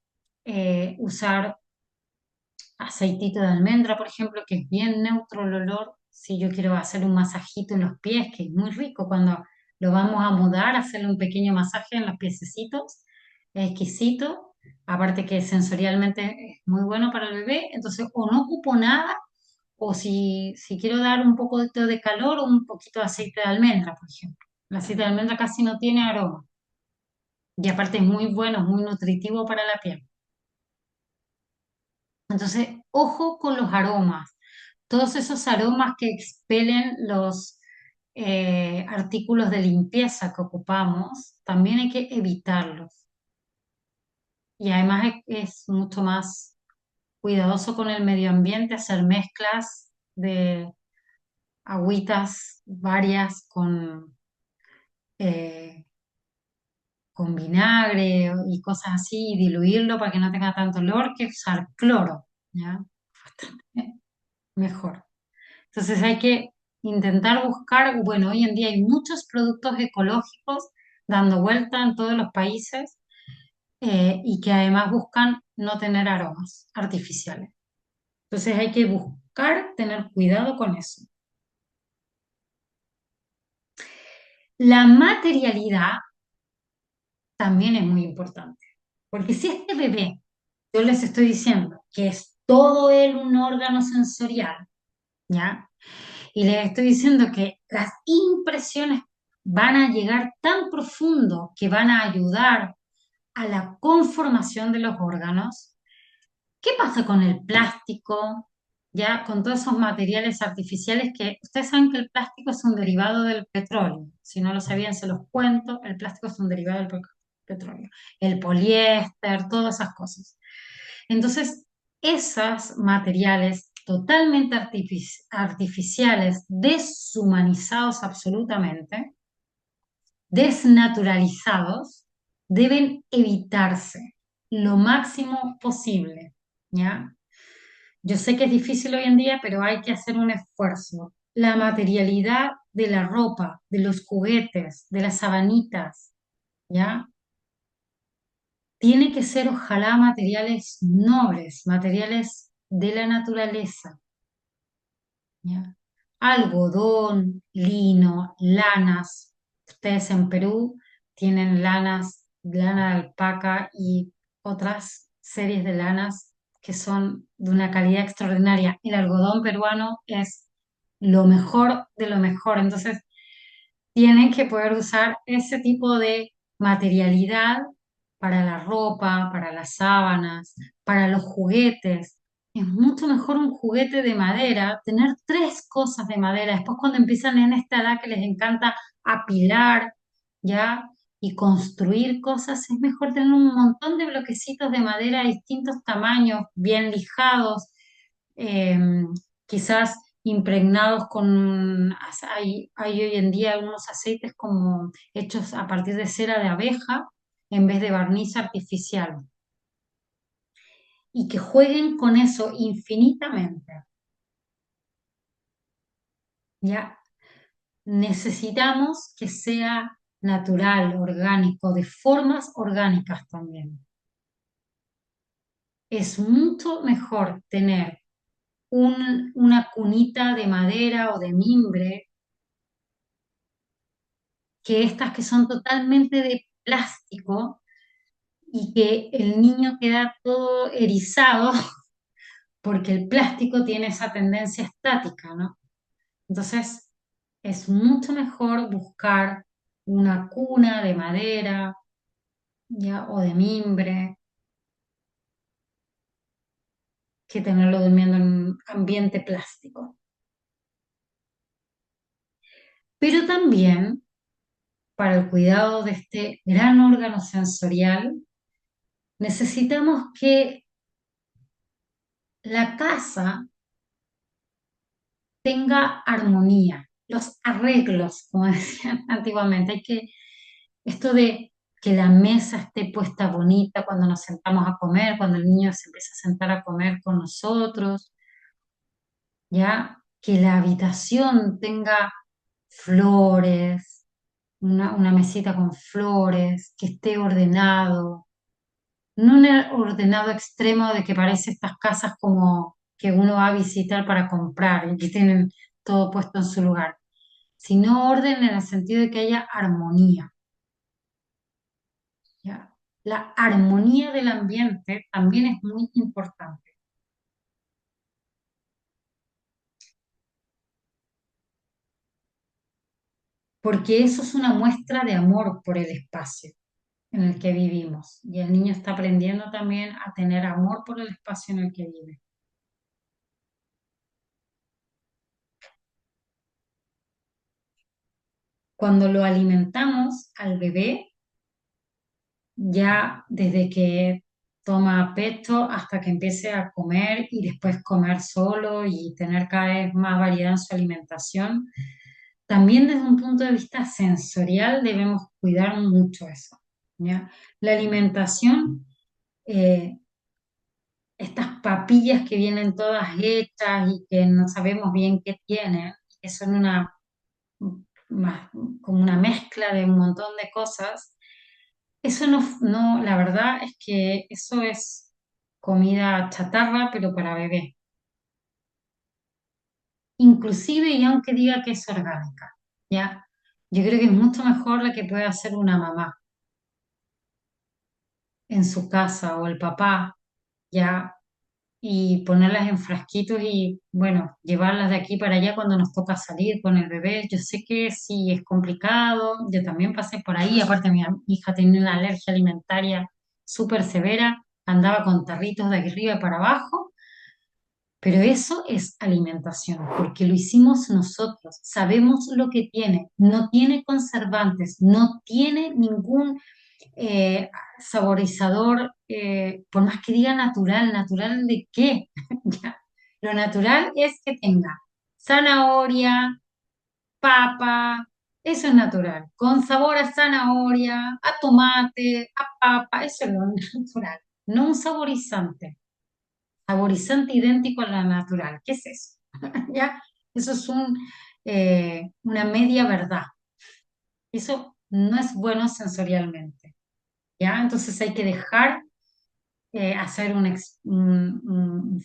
usar aceitito de almendra, por ejemplo, que es bien neutro el olor. Si yo quiero hacer un masajito en los pies, que es muy rico cuando lo vamos a mudar, hacerle un pequeño masaje en los piececitos, es exquisito. Aparte que sensorialmente es muy bueno para el bebé, entonces o no ocupo nada, o si quiero dar un poco de calor, un poquito de aceite de almendra, por ejemplo. El aceite de almendra casi no tiene aroma y aparte es muy bueno, es muy nutritivo para la piel. Entonces, ojo con los aromas. Todos esos aromas que expelen los artículos de limpieza que ocupamos, también hay que evitarlos. Y además es mucho más cuidadoso con el medio ambiente, hacer mezclas de agüitas varias eh, con vinagre y cosas así, y diluirlo para que no tenga tanto olor, que usar cloro, ¿ya? Bastante mejor. Entonces hay que intentar buscar, bueno, hoy en día hay muchos productos ecológicos dando vuelta en todos los países, y que además buscan no tener aromas artificiales. Entonces hay que buscar tener cuidado con eso. La materialidad también es muy importante, porque si este bebé, yo les estoy diciendo que es todo él un órgano sensorial, ¿ya? Y les estoy diciendo que las impresiones van a llegar tan profundo que van a ayudar a la conformación de los órganos. ¿Qué pasa con el plástico? Ya con todos esos materiales artificiales que ustedes saben que el plástico es un derivado del petróleo. Si no lo sabían, se los cuento. El plástico es un derivado del petróleo. El poliéster, todas esas cosas. Entonces, esos materiales totalmente artificiales, deshumanizados absolutamente, desnaturalizados, deben evitarse lo máximo posible, ¿ya? Yo sé que es difícil hoy en día, pero hay que hacer un esfuerzo. La materialidad de la ropa, de los juguetes, de las sabanitas, ¿ya? Tiene que ser ojalá materiales nobles, materiales de la naturaleza, ¿ya? Algodón, lino, lanas. Ustedes en Perú tienen lanas, lana de alpaca y otras series de lanas que son de una calidad extraordinaria. El algodón peruano es lo mejor de lo mejor. Entonces, tienen que poder usar ese tipo de materialidad para la ropa, para las sábanas, para los juguetes. Es mucho mejor un juguete de madera, tener tres cosas de madera. Después cuando empiezan en esta edad que les encanta apilar, ¿ya? Y construir cosas, es mejor tener un montón de bloquecitos de madera de distintos tamaños, bien lijados, eh, quizás impregnados con, hay hoy en día algunos aceites como hechos a partir de cera de abeja en vez de barniz artificial y que jueguen con eso infinitamente. Ya necesitamos que sea natural, orgánico, de formas orgánicas también. Es mucho mejor tener una cunita de madera o de mimbre que estas que son totalmente de plástico y que el niño queda todo erizado porque el plástico tiene esa tendencia estática, ¿no? Entonces, es mucho mejor buscar una cuna de madera, ya, o de mimbre, que tenerlo durmiendo en un ambiente plástico. Pero también para el cuidado de este gran órgano sensorial, necesitamos que la casa tenga armonía, los arreglos, como decían antiguamente. Esto de que la mesa esté puesta bonita cuando nos sentamos a comer, cuando el niño se empieza a sentar a comer con nosotros, ya que la habitación tenga flores, una mesita con flores, que esté ordenado, no un ordenado extremo de que parece estas casas como que uno va a visitar para comprar y que tienen todo puesto en su lugar, sino orden en el sentido de que haya armonía, ¿ya? La armonía del ambiente también es muy importante, porque eso es una muestra de amor por el espacio en el que vivimos y el niño está aprendiendo también a tener amor por el espacio en el que vive. Cuando lo alimentamos al bebé, ya desde que toma pecho hasta que empiece a comer y después comer solo y tener cada vez más variedad en su alimentación, también desde un punto de vista sensorial debemos cuidar mucho eso, ¿ya? La alimentación, eh, estas papillas que vienen todas hechas y que no sabemos bien qué tienen, que son más, como una mezcla de un montón de cosas. Eso no, la verdad es que eso es comida chatarra, pero para bebé. Inclusive, y aunque diga que es orgánica, ¿ya? Yo creo que es mucho mejor la que puede hacer una mamá en su casa o el papá, ¿ya? Y ponerlas en frasquitos y, bueno, llevarlas de aquí para allá cuando nos toca salir con el bebé. Yo sé que sí es complicado, yo también pasé por ahí, aparte mi hija tenía una alergia alimentaria súper severa, andaba con tarritos de aquí arriba para abajo, pero eso es alimentación, porque lo hicimos nosotros, sabemos lo que tiene, no tiene conservantes, no tiene ningún eh, saborizador, por más que diga natural, ¿natural de qué? Ya. Lo natural es que tenga zanahoria, papa, eso es natural, con sabor a zanahoria, a tomate, a papa, eso es lo natural, no un saborizante, saborizante idéntico a la natural, ¿qué es eso? ¿Ya? Eso es una media verdad, eso no es bueno sensorialmente, ¿ya? Entonces hay que dejar hacer un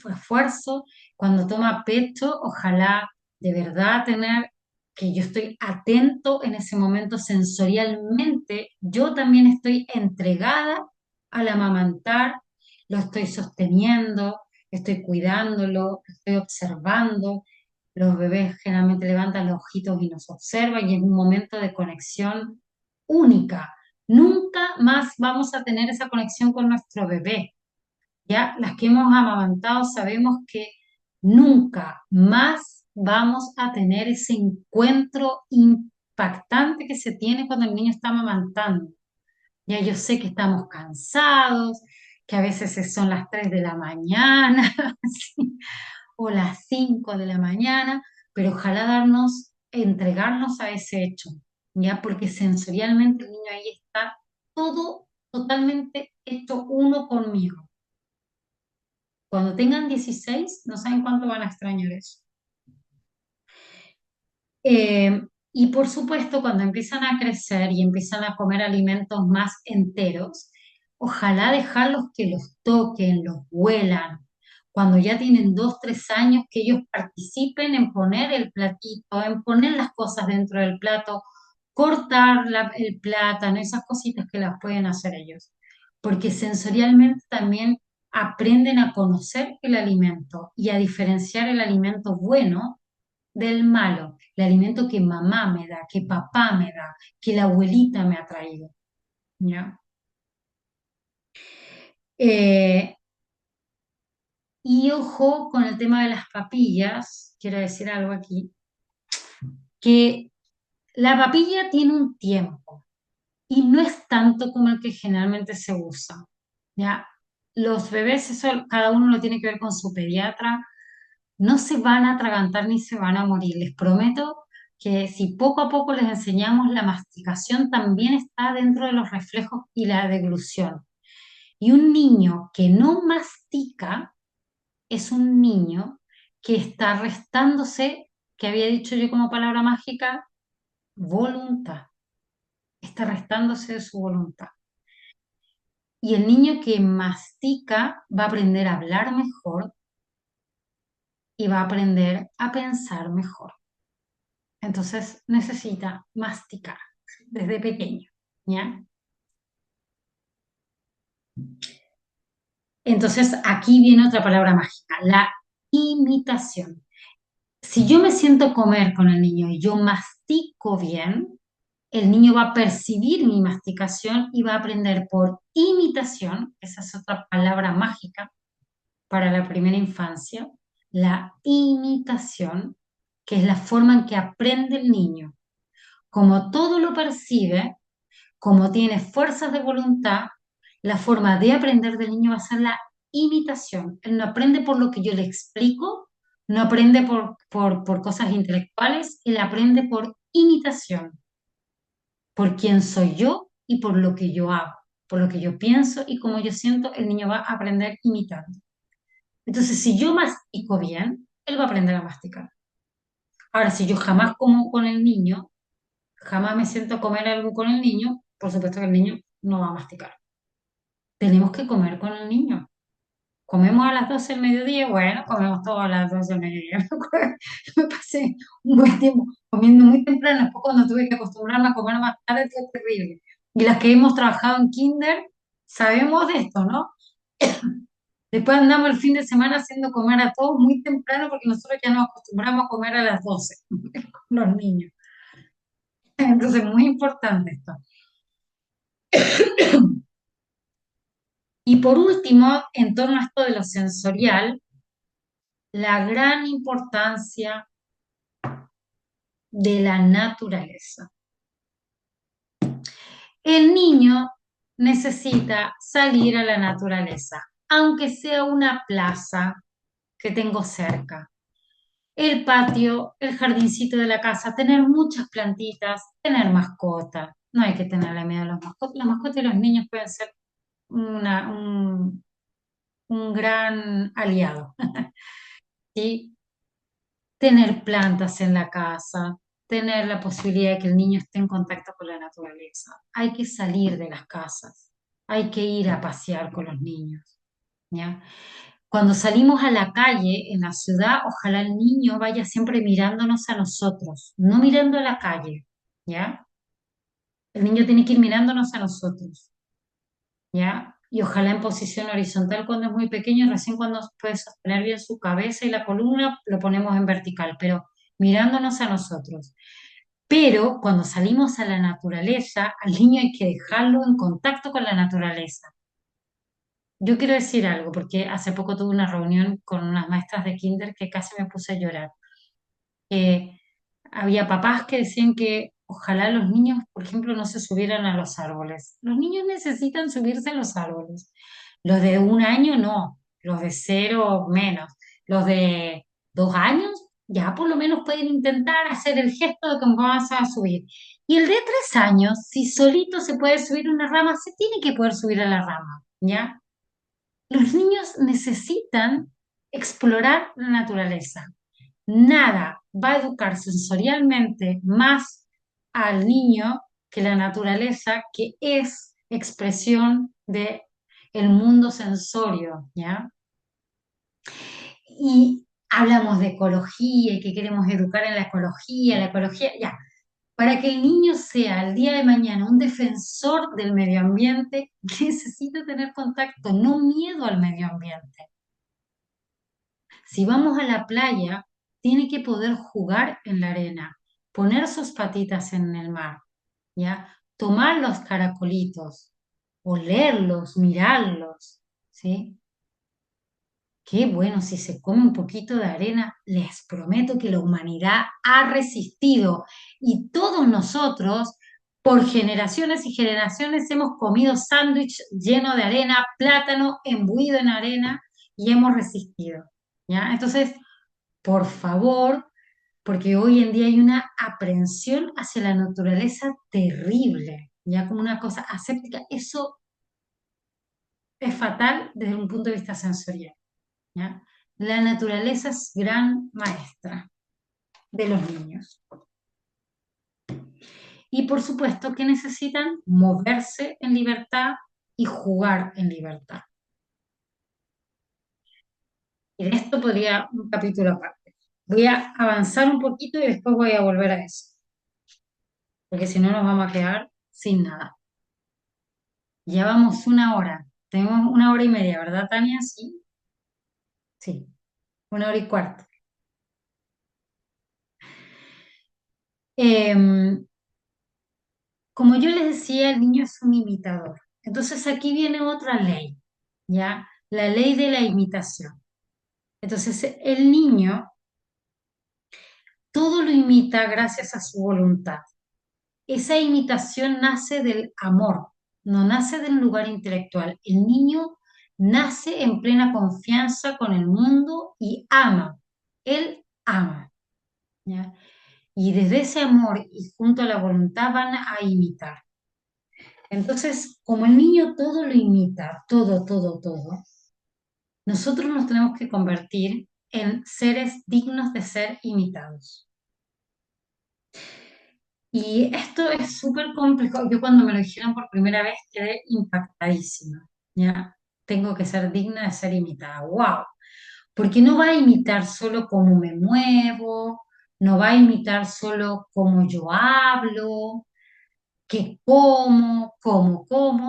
esfuerzo. Cuando toma pecho, ojalá de verdad tener que yo estoy atento en ese momento sensorialmente. Yo también estoy entregada al amamantar, lo estoy sosteniendo, estoy cuidándolo, estoy observando. Los bebés generalmente levantan los ojitos y nos observan y es un momento de conexión única. Nunca más vamos a tener esa conexión con nuestro bebé. Ya las que hemos amamantado sabemos que nunca más vamos a tener ese encuentro impactante que se tiene cuando el niño está amamantando. Ya yo sé que estamos cansados, que a veces son las 3 de la mañana, ¿sí? O las 5 de la mañana, pero ojalá entregarnos a ese hecho, ya porque sensorialmente el niño ahí está todo totalmente hecho uno conmigo. Cuando tengan 16, no saben cuánto van a extrañar eso. Eh, y por supuesto, cuando empiezan a crecer y empiezan a comer alimentos más enteros, ojalá dejarlos que los toquen, los huelan. Cuando ya tienen 2, 3 años, que ellos participen en poner el platito, en poner las cosas dentro del plato, cortar el plátano, esas cositas que las pueden hacer ellos. Porque sensorialmente también aprenden a conocer el alimento y a diferenciar el alimento bueno del malo, el alimento que mamá me da, que papá me da, que la abuelita me ha traído, ¿ya? Eh, y ojo con el tema de las papillas, quiero decir algo aquí, que la papilla tiene un tiempo y no es tanto como el que generalmente se usa, ¿ya? Los bebés, eso cada uno lo tiene que ver con su pediatra, no se van a atragantar ni se van a morir. Les prometo que si poco a poco les enseñamos la masticación, también está dentro de los reflejos y la deglución. Y un niño que no mastica es un niño que está restándose, que había dicho yo como palabra mágica, voluntad. Está restándose de su voluntad. Y el niño que mastica va a aprender a hablar mejor y va a aprender a pensar mejor. Entonces necesita masticar desde pequeño, ¿ya? Entonces aquí viene otra palabra mágica, la imitación. Si yo me siento a comer con el niño y yo mastico bien, el niño va a percibir mi masticación y va a aprender por imitación, esa es otra palabra mágica para la primera infancia, la imitación, que es la forma en que aprende el niño. Como todo lo percibe, como tiene fuerzas de voluntad, la forma de aprender del niño va a ser la imitación. Él no aprende por lo que yo le explico, no aprende por cosas intelectuales, él aprende por imitación, por quién soy yo y por lo que yo hago, por lo que yo pienso y cómo yo siento, el niño va a aprender imitando. Entonces, si yo mastico bien, él va a aprender a masticar. Ahora, si yo jamás como con el niño, jamás me siento a comer algo con el niño, por supuesto que el niño no va a masticar. Tenemos que comer con el niño. Comemos a las 12 del mediodía, bueno, comemos todo a las 12 del mediodía. Me pasé un buen tiempo comiendo muy temprano, después cuando tuve que acostumbrarme a comer más tarde, fue terrible. Y las que hemos trabajado en kinder, sabemos de esto, ¿no? Después andamos el fin de semana haciendo comer a todos muy temprano porque nosotros ya nos acostumbramos a comer a las 12 con los niños. Entonces, muy importante esto. Y por último, en torno a esto de lo sensorial, la gran importancia de la naturaleza. El niño necesita salir a la naturaleza, aunque sea una plaza que tengo cerca. El patio, el jardincito de la casa, tener muchas plantitas, tener mascotas. No hay que tenerle miedo a las mascotas. Las mascotas y los niños pueden ser un gran aliado. ¿Sí? Tener plantas en la casa, tener la posibilidad de que el niño esté en contacto con la naturaleza. Hay que salir de las casas, hay que ir a pasear con los niños, ¿ya? Cuando salimos a la calle, en la ciudad, ojalá el niño vaya siempre mirándonos a nosotros, no mirando a la calle, ¿ya? El niño tiene que ir mirándonos a nosotros, ¿ya? Y ojalá en posición horizontal cuando es muy pequeño, recién cuando puede sostener bien su cabeza y la columna, lo ponemos en vertical, pero mirándonos a nosotros. Pero cuando salimos a la naturaleza, al niño hay que dejarlo en contacto con la naturaleza. Yo quiero decir algo, porque hace poco tuve una reunión con unas maestras de kinder que casi me puse a llorar. Eh, Había papás que decían que ojalá los niños, por ejemplo, no se subieran a los árboles. Los niños necesitan subirse a los árboles. Los de 1 año no, los de 0 menos. Los de 2 años ya por lo menos pueden intentar hacer el gesto de que vas a subir. Y el de 3 años, si solito se puede subir una rama, se tiene que poder subir a la rama, ¿ya? Los niños necesitan explorar la naturaleza. Nada va a educar sensorialmente más al niño que la naturaleza, que es expresión de el mundo sensorio, ¿ya? Y hablamos de ecología y que queremos educar en la ecología, ya. Para que el niño sea el día de mañana un defensor del medio ambiente, necesita tener contacto, no miedo al medio ambiente. Si vamos a la playa, tiene que poder jugar en la arena, poner sus patitas en el mar, ¿ya? Tomar los caracolitos, olerlos, mirarlos, ¿sí? Qué bueno, si se come un poquito de arena, les prometo que la humanidad ha resistido y todos nosotros, por generaciones y generaciones, hemos comido sándwich lleno de arena, plátano embuido en arena y hemos resistido, ¿ya? Entonces, por favor, porque hoy en día hay una aprensión hacia la naturaleza terrible, ya como una cosa aséptica, eso es fatal desde un punto de vista sensorial. ¿Ya? La naturaleza es gran maestra de los niños. Y por supuesto que necesitan moverse en libertad y jugar en libertad. Y de esto podría un capítulo aparte. Voy a avanzar un poquito y después voy a volver a eso, porque si no nos vamos a quedar sin nada. Ya vamos una hora. Tenemos una hora y media, ¿verdad, Tania? Sí, sí, una hora y cuarto. Em, Como yo les decía, el niño es un imitador. Entonces aquí viene otra ley, ¿ya? La ley de la imitación. Entonces el niño todo lo imita gracias a su voluntad. Esa imitación nace del amor, no nace del lugar intelectual. El niño nace en plena confianza con el mundo y ama. Él ama, ¿ya? Y desde ese amor y junto a la voluntad van a imitar. Entonces, como el niño todo lo imita, todo, todo, todo, nosotros nos tenemos que convertir en seres dignos de ser imitados. Y esto es súper complejo. Yo cuando me lo dijeron por primera vez quedé impactadísima. ¿Ya? Tengo que ser digna de ser imitada. ¡Wow! Porque no va a imitar solo cómo me muevo, no va a imitar solo cómo yo hablo, que como,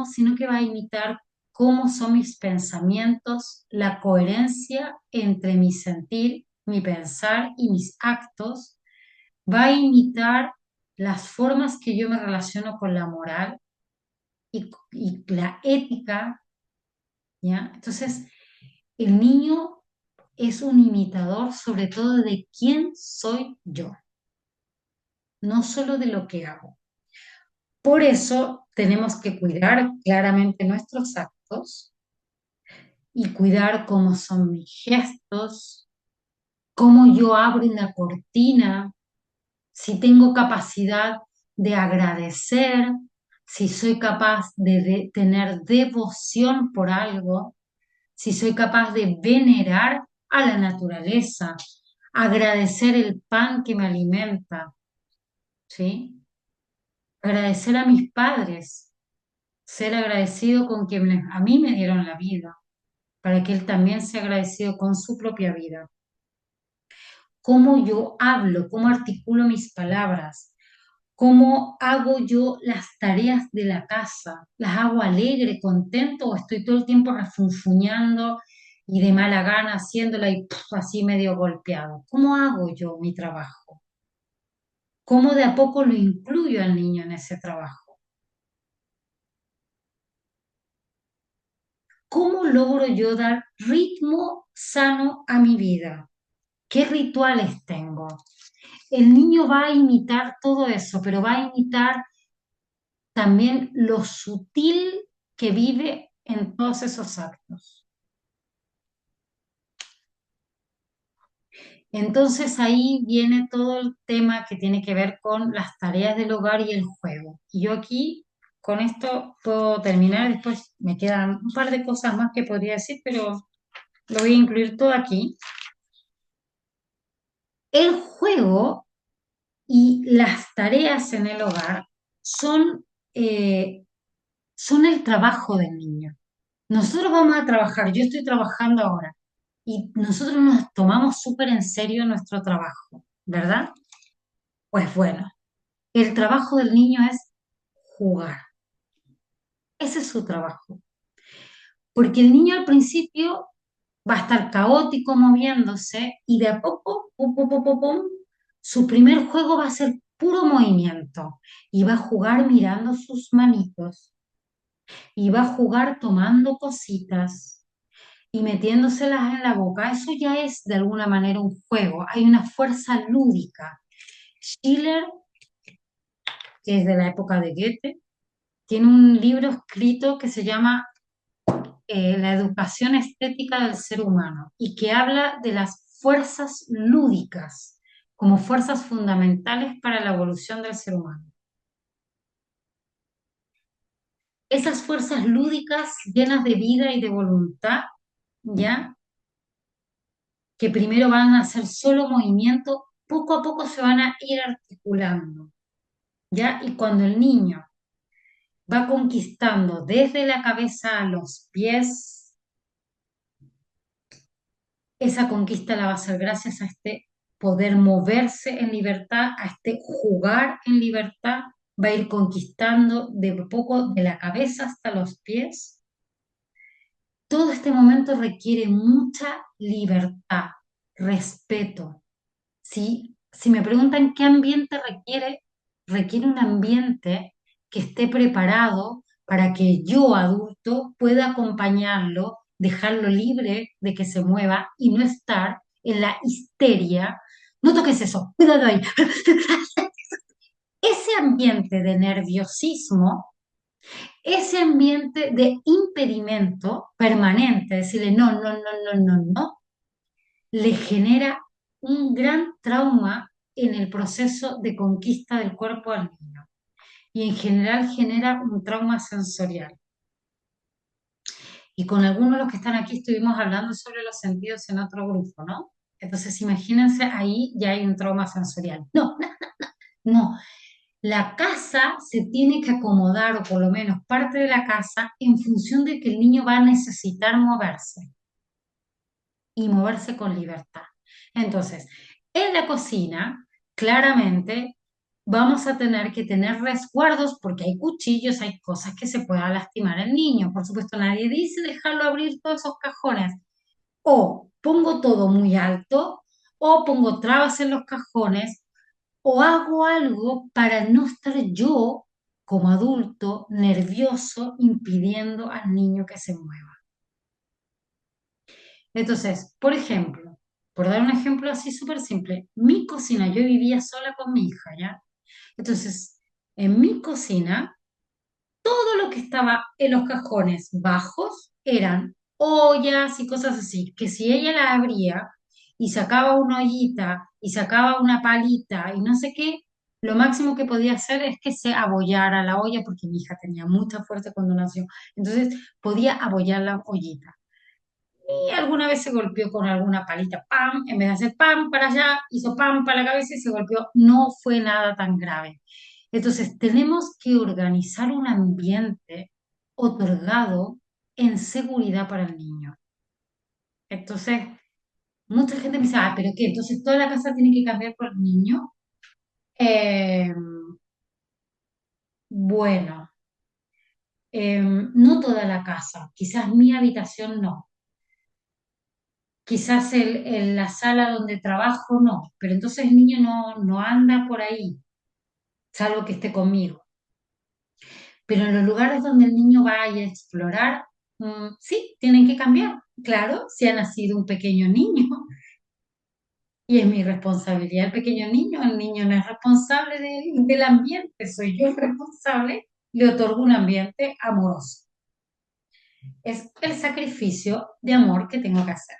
sino que va a imitar cómo son mis pensamientos, la coherencia entre mi sentir, mi pensar y mis actos, va a imitar las formas que yo me relaciono con la moral y la ética, ¿ya? Entonces, el niño es un imitador sobre todo de quién soy yo, no solo de lo que hago. Por eso tenemos que cuidar claramente nuestros actos y cuidar cómo son mis gestos, cómo yo abro una cortina, si tengo capacidad de agradecer, si soy capaz de tener devoción por algo, si soy capaz de venerar a la naturaleza, agradecer el pan que me alimenta, ¿sí? Agradecer a mis padres, ser agradecido con quienes a mí me dieron la vida, para que él también sea agradecido con su propia vida. Cómo yo hablo, cómo articulo mis palabras, cómo hago yo las tareas de la casa, las hago alegre, contento o estoy todo el tiempo refunfuñando y de mala gana haciéndola y así medio golpeado. ¿Cómo hago yo mi trabajo? ¿Cómo de a poco lo incluyo al niño en ese trabajo? ¿Cómo logro yo dar ritmo sano a mi vida? ¿Qué rituales tengo? El niño va a imitar todo eso, pero va a imitar también lo sutil que vive en todos esos actos. Entonces ahí viene todo el tema que tiene que ver con las tareas del hogar y el juego. Y yo aquí con esto puedo terminar, después me quedan un par de cosas más que podría decir, pero lo voy a incluir todo aquí. El juego y las tareas en el hogar son, eh, son el trabajo del niño. Nosotros vamos a trabajar, yo estoy trabajando ahora y nosotros nos tomamos súper en serio nuestro trabajo, ¿verdad? Pues bueno, el trabajo del niño es jugar. Ese es su trabajo. Porque el niño al principio va a estar caótico moviéndose y de a poco, pum, pum, pum, pum, pum, su primer juego va a ser puro movimiento y va a jugar mirando sus manitos y va a jugar tomando cositas y metiéndoselas en la boca. Eso ya es de alguna manera un juego, hay una fuerza lúdica. Schiller, que es de la época de Goethe, tiene un libro escrito que se llama La educación estética del ser humano y que habla de las fuerzas lúdicas como fuerzas fundamentales para la evolución del ser humano. Esas fuerzas lúdicas llenas de vida y de voluntad, ¿ya? Que primero van a hacer solo movimiento, poco a poco se van a ir articulando, ¿ya? Y cuando el niño va conquistando desde la cabeza a los pies, esa conquista la va a hacer gracias a este poder moverse en libertad, a este jugar en libertad, va a ir conquistando de poco de la cabeza hasta los pies. Todo este momento requiere mucha libertad, respeto. Si me preguntan qué ambiente requiere, requiere un ambiente que esté preparado para que yo, adulto, pueda acompañarlo, dejarlo libre de que se mueva y no estar en la histeria. No toques eso, cuidado ahí. Ese ambiente de nerviosismo, ese ambiente de impedimento permanente, decirle no, no, no, no, no, no, le genera un gran trauma en el proceso de conquista del cuerpo al niño y en general genera un trauma sensorial. Y con algunos de los que están aquí estuvimos hablando sobre los sentidos en otro grupo, ¿no? Entonces imagínense, ahí ya hay un trauma sensorial. No, no, no. La casa se tiene que acomodar, o por lo menos parte de la casa, en función de que el niño va a necesitar moverse y moverse con libertad. Entonces, en la cocina, claramente vamos a tener que tener resguardos porque hay cuchillos, hay cosas que se pueda lastimar el niño. Por supuesto, nadie dice dejarlo abrir todos esos cajones. O pongo todo muy alto, o pongo trabas en los cajones, o hago algo para no estar yo como adulto nervioso impidiendo al niño que se mueva. Entonces, por ejemplo, por dar un ejemplo así súper simple, mi cocina, yo vivía sola con mi hija, ¿ya? Entonces, en mi cocina, todo lo que estaba en los cajones bajos eran ollas y cosas así, que si ella la abría y sacaba una ollita y sacaba una palita y no sé qué, lo máximo que podía hacer es que se abollara la olla, porque mi hija tenía mucha fuerza cuando nació, entonces podía abollar la ollita. Y alguna vez se golpeó con alguna palita, pam, en vez de hacer pam para allá, hizo pam para la cabeza y se golpeó. No fue nada tan grave. Entonces, tenemos que organizar un ambiente otorgado en seguridad para el niño. Entonces, mucha gente me dice, ah, pero ¿qué? Entonces, toda la casa tiene que cambiar por el niño. Eh, bueno, no toda la casa, quizás mi habitación no. Quizás la sala donde trabajo no, pero entonces el niño no anda por ahí, salvo que esté conmigo. Pero en los lugares donde el niño vaya a explorar, sí, tienen que cambiar. Claro, si ha nacido un pequeño niño y es mi responsabilidad el pequeño niño, el niño no es responsable del ambiente, soy yo el responsable, le otorgo un ambiente amoroso. Es el sacrificio de amor que tengo que hacer.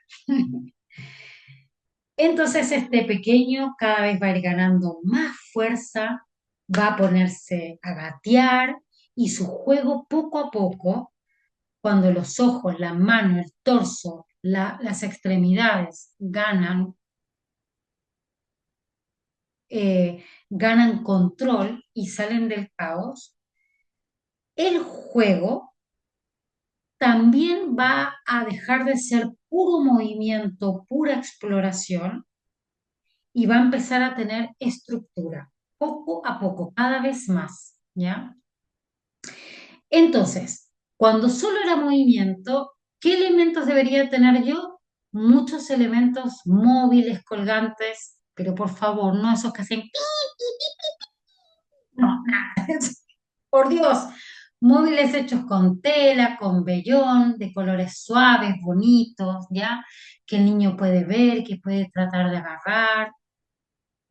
Entonces este pequeño cada vez va a ir ganando más fuerza, va a ponerse a gatear y su juego poco a poco, cuando los ojos, la mano, el torso, las extremidades ganan control y salen del caos, el juego también va a dejar de ser puro movimiento, pura exploración y va a empezar a tener estructura, poco a poco, cada vez más, ¿ya? Entonces, cuando solo era movimiento, ¿qué elementos debería tener yo? muchos elementos móviles, colgantes, pero por favor, no esos que hacen pi, no, nada. Por Dios, móviles hechos con tela, con vellón, de colores suaves, bonitos, ¿ya? Que el niño puede ver, que puede tratar de agarrar,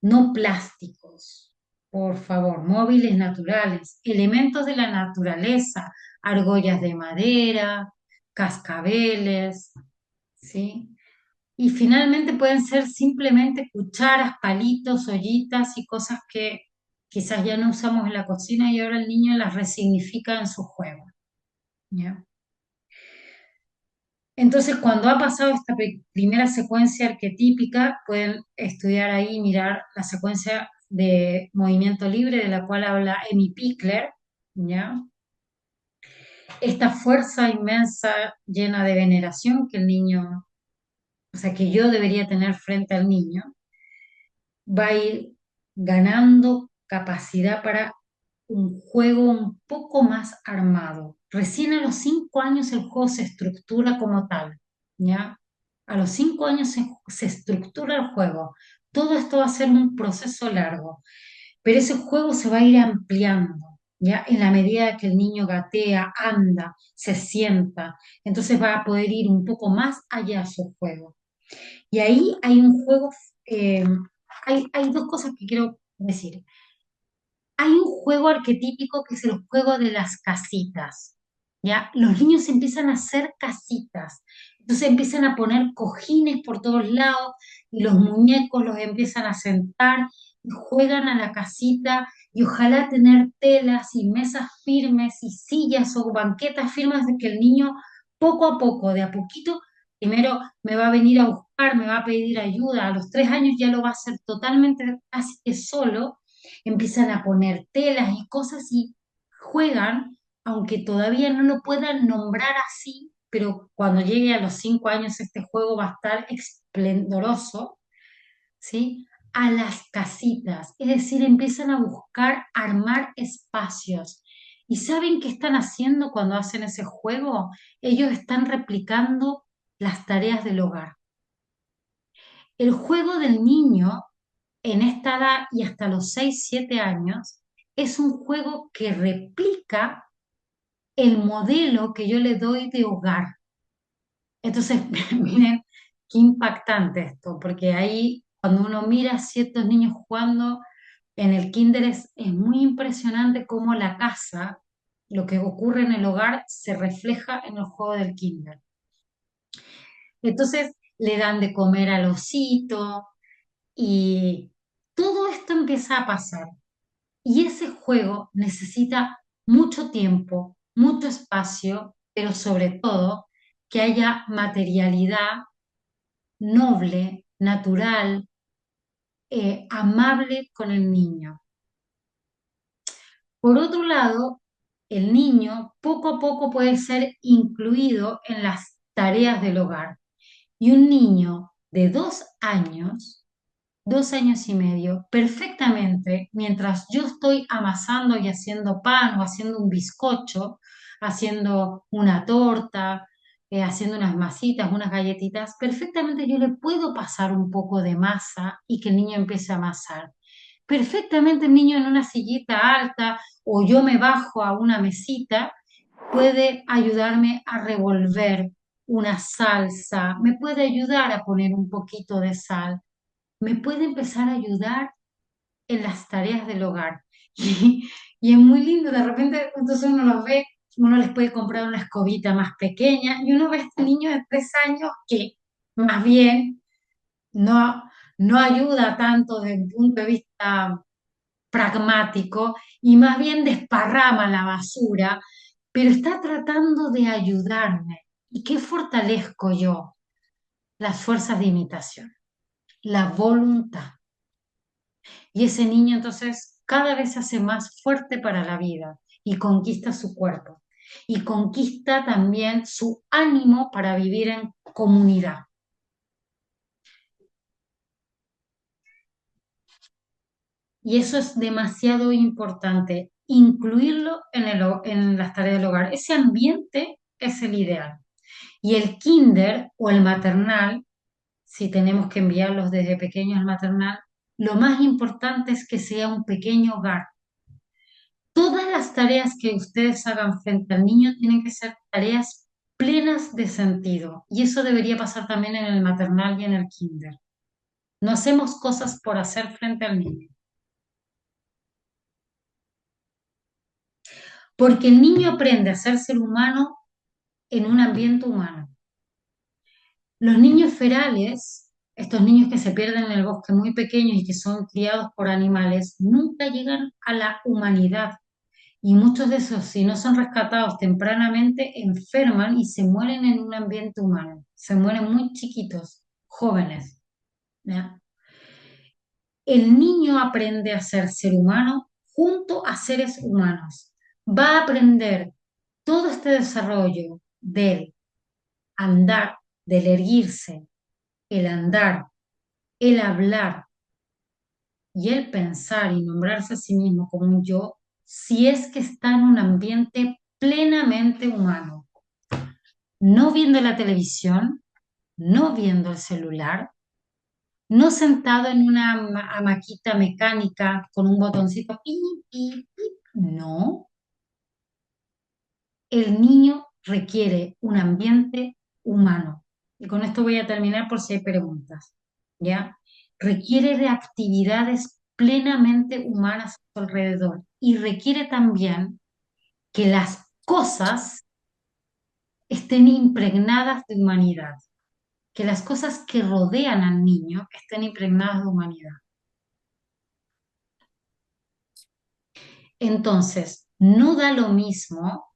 no plásticos, por favor, móviles naturales, elementos de la naturaleza, argollas de madera, cascabeles, ¿sí? Y finalmente pueden ser simplemente cucharas, palitos, ollitas y cosas que quizás ya no usamos en la cocina y ahora el niño las resignifica en su juego, ¿ya? Entonces, cuando ha pasado esta primera secuencia arquetípica, pueden estudiar ahí, mirar la secuencia de movimiento libre de la cual habla Amy Pickler, ¿ya? Esta fuerza inmensa, llena de veneración que el niño, o sea, que yo debería tener frente al niño, va a ir ganando capacidad para un juego un poco más armado. Recién a los 5 años el juego se estructura como tal, ¿ya? A los 5 años se estructura el juego. Todo esto va a ser un proceso largo, pero ese juego se va a ir ampliando, ¿ya? En la medida que el niño gatea, anda, se sienta, entonces va a poder ir un poco más allá su juego. Y ahí hay un juego, eh, hay dos cosas que quiero decir. Hay un juego arquetípico que es el juego de las casitas, ¿ya? Los niños empiezan a hacer casitas, entonces empiezan a poner cojines por todos lados y los muñecos los empiezan a sentar y juegan a la casita y ojalá tener telas y mesas firmes y sillas o banquetas firmes de que el niño poco a poco, de a poquito, primero me va a venir a buscar, me va a pedir ayuda, a los 3 años ya lo va a hacer totalmente casi que solo, empiezan a poner telas y cosas y juegan, aunque todavía no lo puedan nombrar así, pero cuando llegue a los 5 años este juego va a estar esplendoroso, ¿sí? A las casitas, es decir, empiezan a buscar armar espacios. ¿Y saben qué están haciendo cuando hacen ese juego? Ellos están replicando las tareas del hogar. El juego del niño en esta edad y hasta los 6 7 años, es un juego que replica el modelo que yo le doy de hogar. Entonces, miren qué impactante esto, porque ahí cuando uno mira a ciertos niños jugando en el kinder es muy impresionante cómo la casa, lo que ocurre en el hogar, se refleja en el juego del kinder. Entonces, le dan de comer al osito y todo esto empieza a pasar. Y ese juego necesita mucho tiempo, mucho espacio, pero sobre todo que haya materialidad noble, natural, amable con el niño. Por otro lado, el niño poco a poco puede ser incluido en las tareas del hogar. Y un niño de 2 años, 2 años y medio, perfectamente, mientras yo estoy amasando y haciendo pan o haciendo un bizcocho, haciendo una torta, haciendo unas masitas, unas galletitas, perfectamente yo le puedo pasar un poco de masa y que el niño empiece a amasar. Perfectamente el niño en una sillita alta o yo me bajo a una mesita puede ayudarme a revolver una salsa, me puede ayudar a poner un poquito de sal, me puede empezar a ayudar en las tareas del hogar. Y es muy lindo, de repente entonces uno los ve, uno les puede comprar una escobita más pequeña y uno ve a este niño de 3 años que más bien no, no ayuda tanto desde un punto de vista pragmático y más bien desparrama la basura, pero está tratando de ayudarme. ¿Y qué fortalezco yo? Las fuerzas de imitación, la voluntad. Y ese niño entonces cada vez se hace más fuerte para la vida y conquista su cuerpo y conquista también su ánimo para vivir en comunidad. Y eso es demasiado importante, incluirlo en las tareas del hogar. Ese ambiente es el ideal. Y el kinder o el maternal si tenemos que enviarlos desde pequeños al maternal, lo más importante es que sea un pequeño hogar. Todas las tareas que ustedes hagan frente al niño tienen que ser tareas plenas de sentido. Y eso debería pasar también en el maternal y en el kinder. No hacemos cosas por hacer frente al niño. Porque el niño aprende a ser ser humano en un ambiente humano. Los niños ferales, estos niños que se pierden en el bosque muy pequeños y que son criados por animales, nunca llegan a la humanidad. Y muchos de esos, si no son rescatados tempranamente, enferman y se mueren en un ambiente humano. Se mueren muy chiquitos, jóvenes. ¿Ya? El niño aprende a ser ser humano junto a seres humanos. Va a aprender todo este desarrollo del andar, del erguirse, el andar, el hablar y el pensar y nombrarse a sí mismo como un yo, si es que está en un ambiente plenamente humano, no viendo la televisión, no viendo el celular, no sentado en una hamaquita mecánica con un botoncito, pi, pi, pi. No, el niño requiere un ambiente humano. Y con esto voy a terminar por si hay preguntas. ¿Ya? Requiere de actividades plenamente humanas a su alrededor y requiere también que las cosas estén impregnadas de humanidad, que las cosas que rodean al niño estén impregnadas de humanidad. Entonces, no da lo mismo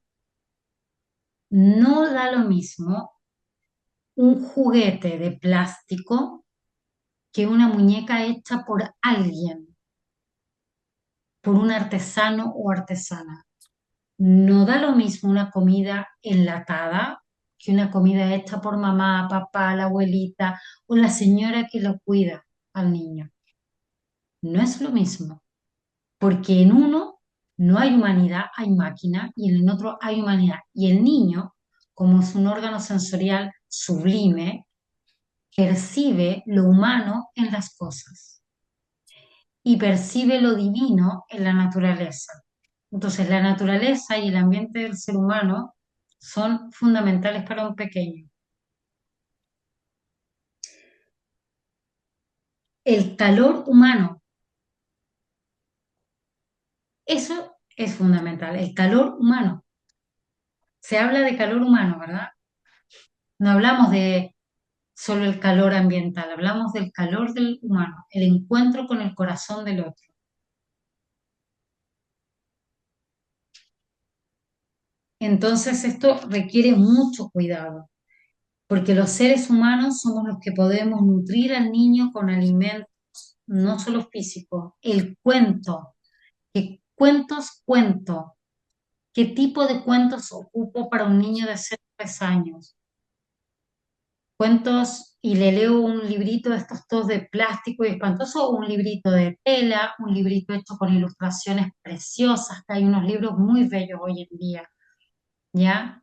un juguete de plástico que una muñeca hecha por alguien, por un artesano o artesana. No da lo mismo una comida enlatada que una comida hecha por mamá, papá, la abuelita o la señora que lo cuida al niño. No es lo mismo, porque en uno no hay humanidad, hay máquina, y en el otro hay humanidad. Y el niño, como es un órgano sensorial sublime, percibe lo humano en las cosas y percibe lo divino en la naturaleza. Entonces, la naturaleza y el ambiente del ser humano son fundamentales para un pequeño. El calor humano, eso es fundamental, el calor humano. Se habla de calor humano, ¿verdad? No hablamos de solo el calor ambiental, hablamos del calor del humano, el encuentro con el corazón del otro. Entonces, esto requiere mucho cuidado, porque los seres humanos somos los que podemos nutrir al niño con alimentos, no solo físicos. El cuento, ¿qué cuentos cuento? ¿Qué tipo de cuentos ocupo para un niño de 0 a 3 años? Cuentos y le leo un librito de estos todos de plástico y espantoso, o un librito de tela, un librito hecho con ilustraciones preciosas, que hay unos libros muy bellos hoy en día, ¿ya?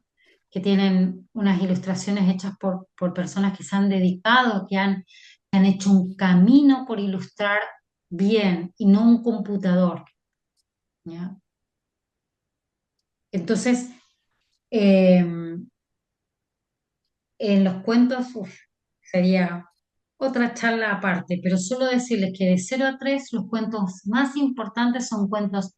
Que tienen unas ilustraciones hechas por personas que se han dedicado, que han hecho un camino por ilustrar bien y no un computador, ¿ya? Entonces, eh, en los cuentos, uf, sería otra charla aparte, pero solo decirles que de 0 a 3 los cuentos más importantes son cuentos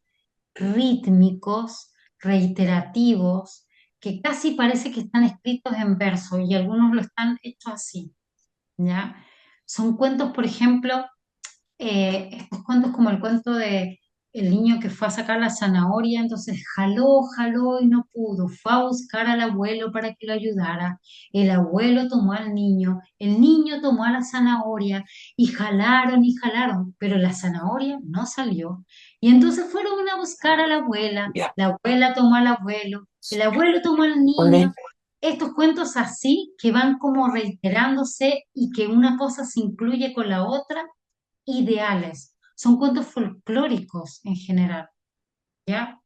rítmicos, reiterativos, que casi parece que están escritos en verso y algunos lo están hechos así, ¿ya? Son cuentos, por ejemplo, estos cuentos como el cuento de el niño que fue a sacar la zanahoria, entonces jaló, jaló y no pudo, fue a buscar al abuelo para que lo ayudara, el abuelo tomó al niño, el niño tomó a la zanahoria y jalaron, pero la zanahoria no salió. Y entonces fueron a buscar a Ya, la abuela tomó al abuelo, el abuelo tomó al niño. ole. Estos cuentos así que van como reiterándose y que una cosa se incluye con la otra ideales, son cuentos folclóricos en general, ¿ya?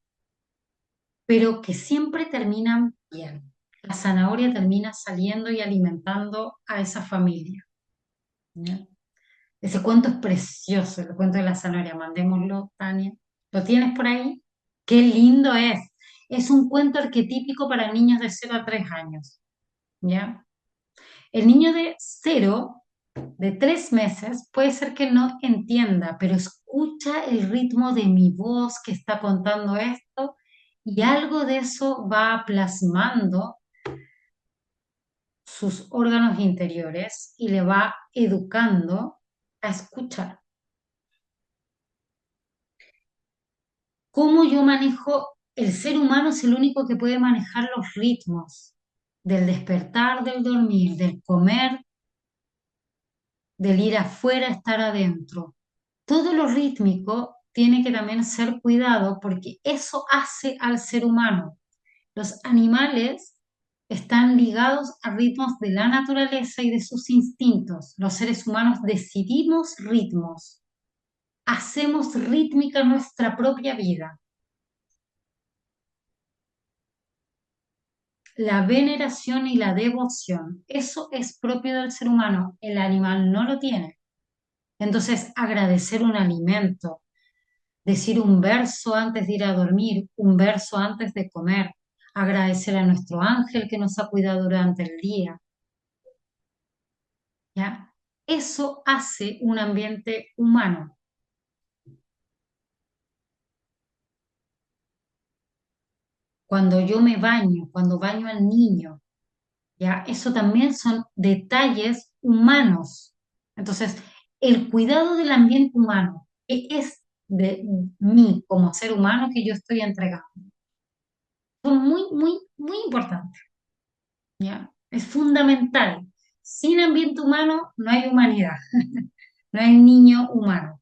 Pero que siempre terminan bien. La zanahoria termina saliendo y alimentando a esa familia. ¿ya? Ese cuento es precioso, el cuento de la zanahoria. Mandémoslo, Tania. ¿Lo tienes por ahí? Qué lindo es. Es un cuento arquetípico para niños de 0 a 3 años, ¿ya? El niño de 0, de 3 meses, puede ser que no entienda, pero escucha el ritmo de mi voz que está contando esto y algo de eso va plasmando sus órganos interiores y le va educando a escuchar. ¿Cómo yo manejo? El ser humano es el único que puede manejar los ritmos del despertar, del dormir, del comer, del ir afuera, estar adentro. Todo lo rítmico tiene que también ser cuidado porque eso hace al ser humano. Los animales están ligados a ritmos de la naturaleza y de sus instintos. Los seres humanos decidimos ritmos, hacemos rítmica nuestra propia vida. La veneración y la devoción, eso es propio del ser humano, el animal no lo tiene. Entonces, agradecer un alimento, decir un verso antes de ir a dormir, un verso antes de comer, agradecer a nuestro ángel que nos ha cuidado durante el día, ¿ya? Eso hace un ambiente humano. Cuando yo me baño, cuando baño al niño, ¿ya? Eso también son detalles humanos. Entonces, el cuidado del ambiente humano es de mí como ser humano que yo estoy entregando. Son muy, muy, muy importantes, ¿ya? Es fundamental. Sin ambiente humano no hay humanidad, no hay niño humano.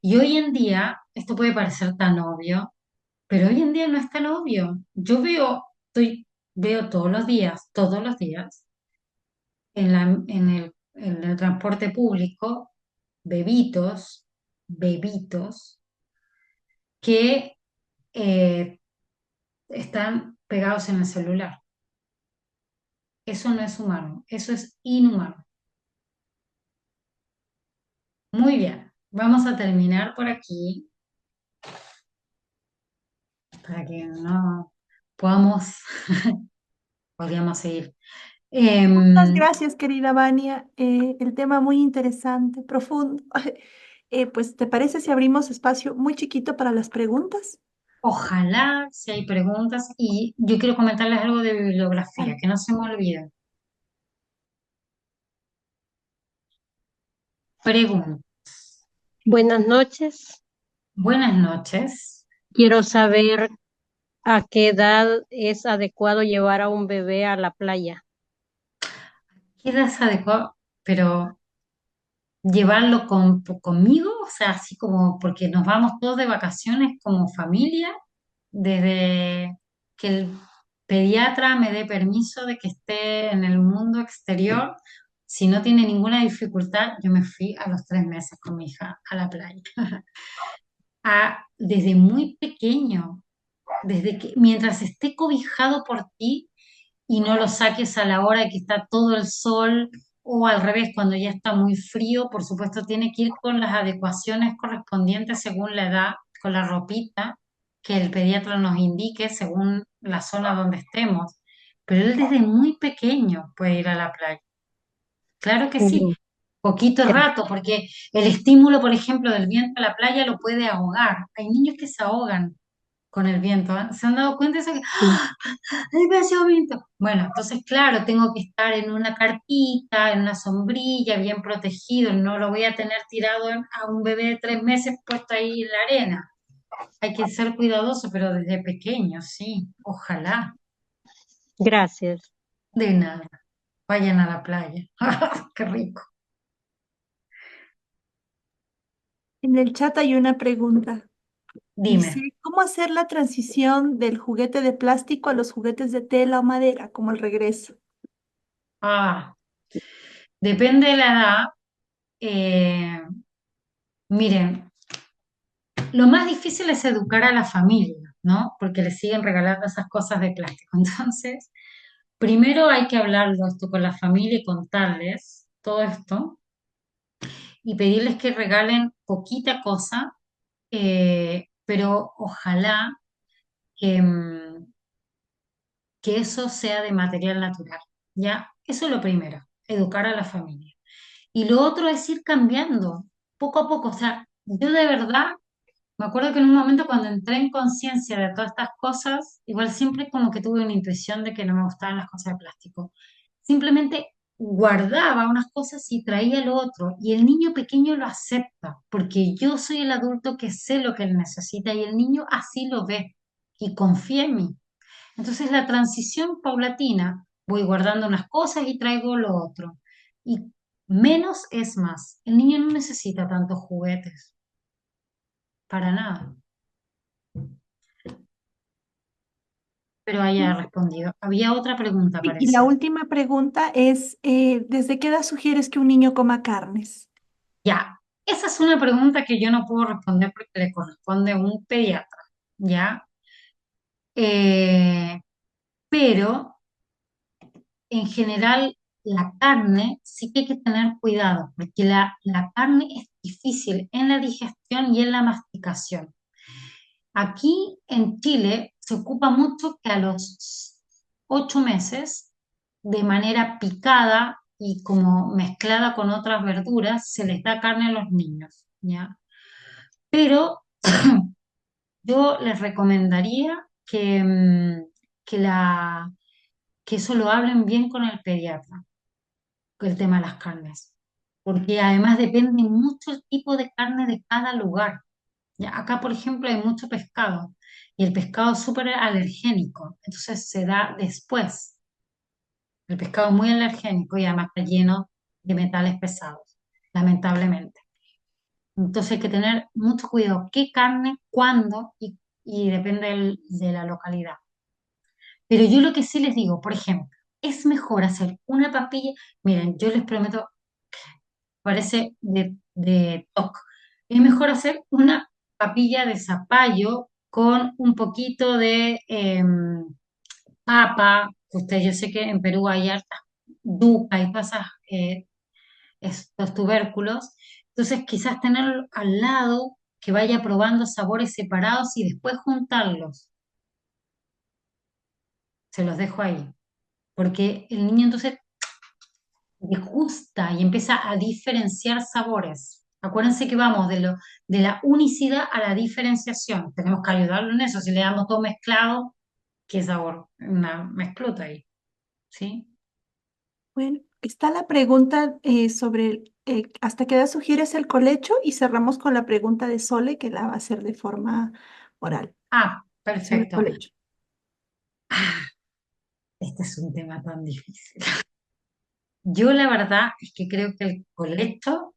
Y hoy en día, esto puede parecer tan obvio, pero hoy en día no es tan obvio. Yo veo todos los días, en el transporte público, bebitos, que eh, están pegados en el celular. Eso no es humano, eso es inhumano. Muy bien, vamos a terminar por aquí para que no podamos, podríamos seguir. Muchas Em, gracias, querida Vania. El tema muy interesante, profundo. Pues, ¿te parece si abrimos espacio muy chiquito para las preguntas? Ojalá, si hay preguntas, y yo quiero comentarles algo de bibliografía, Vale. que no se me olvide. Pregunta. Buenas noches. Buenas noches. Quiero saber a qué edad es adecuado llevar a un bebé a la playa. ¿Qué edad es adecuado? Pero llevarlo conmigo, o sea, así como porque nos vamos todos de vacaciones como familia, desde que el pediatra me dé permiso de que esté en el mundo exterior. Si no tiene ninguna dificultad, yo me fui a los 3 meses con mi hija a la playa. Desde muy pequeño, desde que mientras esté cobijado por ti y no lo saques a la hora que está todo el sol o al revés, cuando ya está muy frío, por supuesto tiene que ir con las adecuaciones correspondientes según la edad, con la ropita que el pediatra nos indique según la zona donde estemos. Pero él desde muy pequeño puede ir a la playa. Claro que sí, Mm, poquito gra- rato, porque el estímulo, por ejemplo, del viento a la playa lo puede ahogar. Hay niños que se ahogan con el viento. ¿Ah? ¿Se han dado cuenta de eso? Que, sí, ¡ah! ¡Hay demasiado viento! Bueno, entonces, claro, tengo que estar en una carpita, en una sombrilla, bien protegido. No lo voy a tener tirado a un bebé de 3 meses puesto ahí en la arena. Hay que ser cuidadoso, pero desde pequeño, sí. Ojalá. gracias. De nada. Vayan a la playa. ¡Qué rico! En el chat hay una pregunta. Dice, Dime. ¿cómo hacer la transición del juguete de plástico a los juguetes de tela o madera, como el regreso? Ah, depende de la edad. Eh, miren, lo más difícil es educar a la familia, ¿no? Porque le siguen regalando esas cosas de plástico. Entonces, primero hay que hablarlo esto con la familia y contarles todo esto. y pedirles que regalen poquita cosa, pero ojalá que, que eso sea de material natural, ¿ya? Eso es lo primero, educar a la familia. Y lo otro es ir cambiando poco a poco. O sea, yo de verdad me acuerdo que en un momento cuando entré en conciencia de todas estas cosas, igual siempre como que tuve una intuición de que no me gustaban las cosas de plástico. Simplemente guardaba unas cosas y traía lo otro. Y el niño pequeño lo acepta, porque yo soy el adulto que sé lo que él necesita y el niño así lo ve y confía en mí. Entonces la transición paulatina, voy guardando unas cosas y traigo lo otro. Y menos es más. El niño no necesita tantos juguetes, para nada. Pero haya respondido. Había otra pregunta, Y la parece. última pregunta es, ¿desde qué edad sugieres que un niño coma carnes? Ya, esa es una pregunta que yo no puedo responder porque le corresponde a un pediatra, ¿ya? Eh, pero en general la carne sí que hay que tener cuidado porque la carne es difícil en la digestión y en la masticación. Aquí en Chile se ocupa mucho que a los 8 meses, de manera picada y como mezclada con otras verduras, se les da carne a los niños, ¿ya? Pero yo les recomendaría que, que eso lo hablen bien con el pediatra, con el tema de las carnes, porque además depende mucho el tipo de carne de cada lugar. Ya, acá, por ejemplo, hay mucho pescado y el pescado es súper alergénico, entonces se da después. El pescado es muy alergénico y además está lleno de metales pesados, lamentablemente. Entonces hay que tener mucho cuidado qué carne, cuándo y depende de la localidad. Pero yo lo que sí les digo, por ejemplo, es mejor hacer una papilla. Miren, yo les prometo, parece de TOC. Es mejor hacer una papilla de zapallo con un poquito de papa, que usted, yo sé que en Perú hay hartas yuca y todas esas, estos tubérculos. Entonces, quizás tenerlo al lado, que vaya probando sabores separados y después juntarlos. Se los dejo ahí. Porque el niño entonces le gusta y empieza a diferenciar sabores. Acuérdense que vamos de la unicidad a la diferenciación. Tenemos que ayudarlo en eso. Si le damos todo mezclado, ¿qué sabor? Me explota ahí. ¿Sí? Bueno, está la pregunta sobre ¿hasta qué edad sugieres el colecho? Y cerramos con la pregunta de Sole, que la va a hacer de forma oral Ah, sobre el perfecto. colecho. Ah, este es un tema tan difícil. Yo la verdad es que creo que el colecho,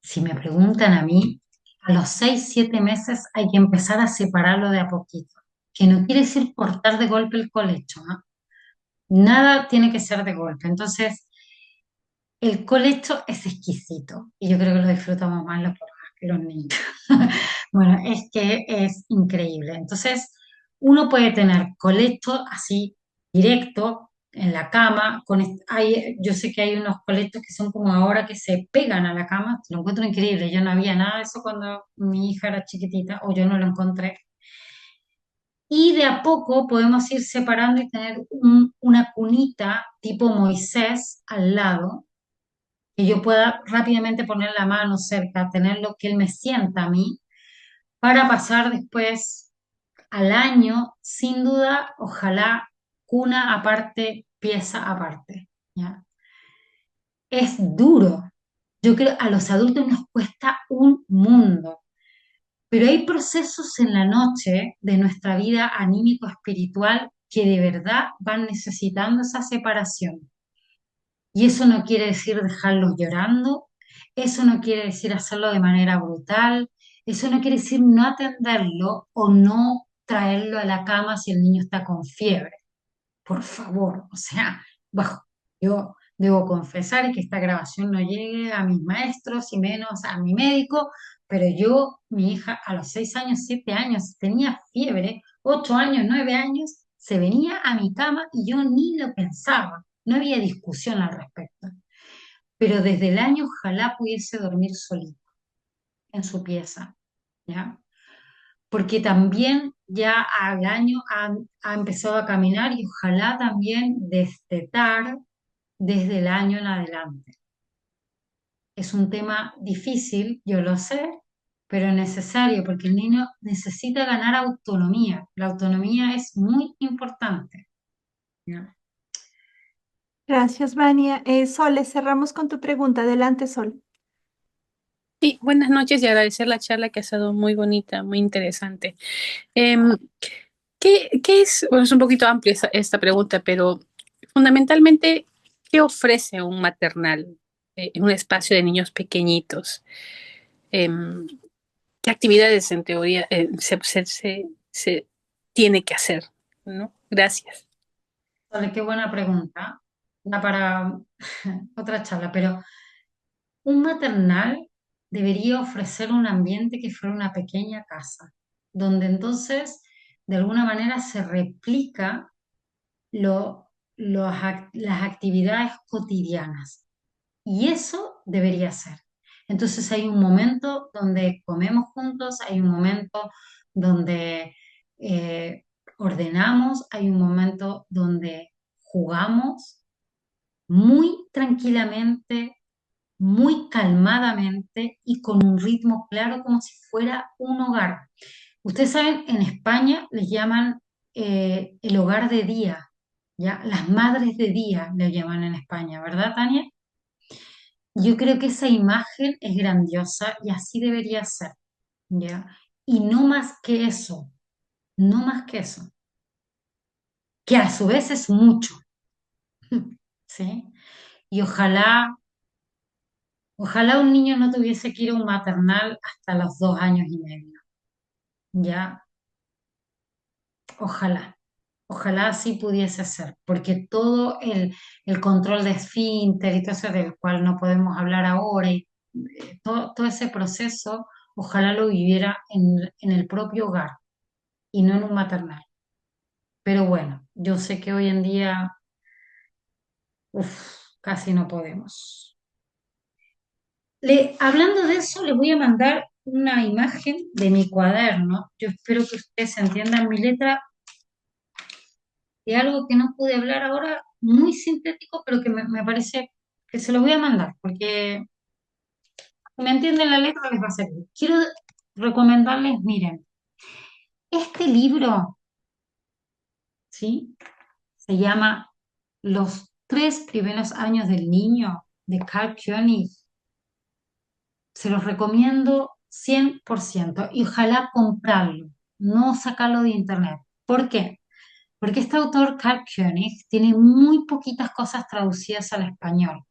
si me preguntan a mí, a los 6, 7 meses hay que empezar a separarlo de a poquito. Que no quiere decir cortar de golpe el colecho, ¿no? Nada tiene que ser de golpe. Entonces, el colecho es exquisito y yo creo que lo disfrutamos más los papás que los niños. Bueno, es que es increíble. Entonces, uno puede tener colecho así directo en la cama. Yo sé que hay unos colechos que son como ahora que se pegan a la cama. Lo encuentro increíble. Yo no había nada de eso cuando mi hija era chiquitita o yo no lo encontré. Y de a poco podemos ir separando y tener una cunita tipo Moisés al lado, que yo pueda rápidamente poner la mano cerca, tenerlo, que él me sienta a mí, para pasar después al año, sin duda, ojalá cuna aparte, pieza aparte, ¿ya? Es duro. Yo creo a los adultos nos cuesta un mundo, pero hay procesos en la noche de nuestra vida anímico-espiritual que de verdad van necesitando esa separación. Y eso no quiere decir dejarlos llorando, eso no quiere decir hacerlo de manera brutal, eso no quiere decir no atenderlo o no traerlo a la cama si el niño está con fiebre. Por favor, o sea, bajo, yo debo confesar que esta grabación no llegue a mis maestros y menos a mi médico, pero yo, mi hija, a los 6 años, 7 años, tenía fiebre, 8 años, 9 años, se venía a mi cama y yo ni lo pensaba, no había discusión al respecto. pero desde el año ojalá pudiese dormir solito en su pieza, ¿ya? Porque también ya al año ha empezado a caminar y ojalá también destetar desde el año en adelante. Es un tema difícil, yo lo sé, pero necesario porque el niño necesita ganar autonomía. La autonomía es muy importante, ¿ya? Gracias, Vania. Sole, cerramos con tu pregunta. Adelante, Sol. Sí, buenas noches y agradecer la charla que ha sido muy bonita, muy interesante. Em, ¿qué es? Bueno, es un poquito amplia esta pregunta, pero fundamentalmente, ¿qué ofrece un maternal en un espacio de niños pequeñitos? Em, ¿Qué actividades en teoría se tiene que hacer? ¿No? Gracias. Vale, qué buena pregunta. Da para otra charla, pero un maternal debería ofrecer un ambiente que fuera una pequeña casa, donde entonces de alguna manera se replica las actividades cotidianas. Y eso debería ser. Entonces hay un momento donde comemos juntos, hay un momento donde eh, ordenamos, hay un momento donde jugamos muy tranquilamente, muy calmadamente y con un ritmo claro como si fuera un hogar. Ustedes saben, en España les llaman el hogar de día, ¿ya? Las madres de día le llaman en España, ¿verdad, Tania? Yo creo que esa imagen es grandiosa y así debería ser, ¿ya? Y no más que eso, no más que eso, que a su vez es mucho, ¿sí? Y ojalá un niño no tuviese que ir a un maternal hasta los 2 años y medio, ¿ya? Ojalá. Ojalá así pudiese ser, porque todo el control de esfínter y todo eso del cual no podemos hablar ahora, y todo ese proceso, ojalá lo viviera en el propio hogar y no en un maternal. Pero bueno, yo sé que hoy en día, casi no podemos. Hablando de eso, les voy a mandar una imagen de mi cuaderno. Yo espero que ustedes entiendan mi letra de algo que no pude hablar ahora, muy sintético, pero que me parece que se lo voy a mandar, porque si me entienden la letra les va a servir. Quiero recomendarles, miren, este libro, ¿sí? Se llama Los 3 primeros años del niño, de Carl Koenig. Se los recomiendo 100% y ojalá comprarlo, no sacarlo de internet. ¿Por qué? Porque este autor, Carl Koenig, tiene muy poquitas cosas traducidas al español.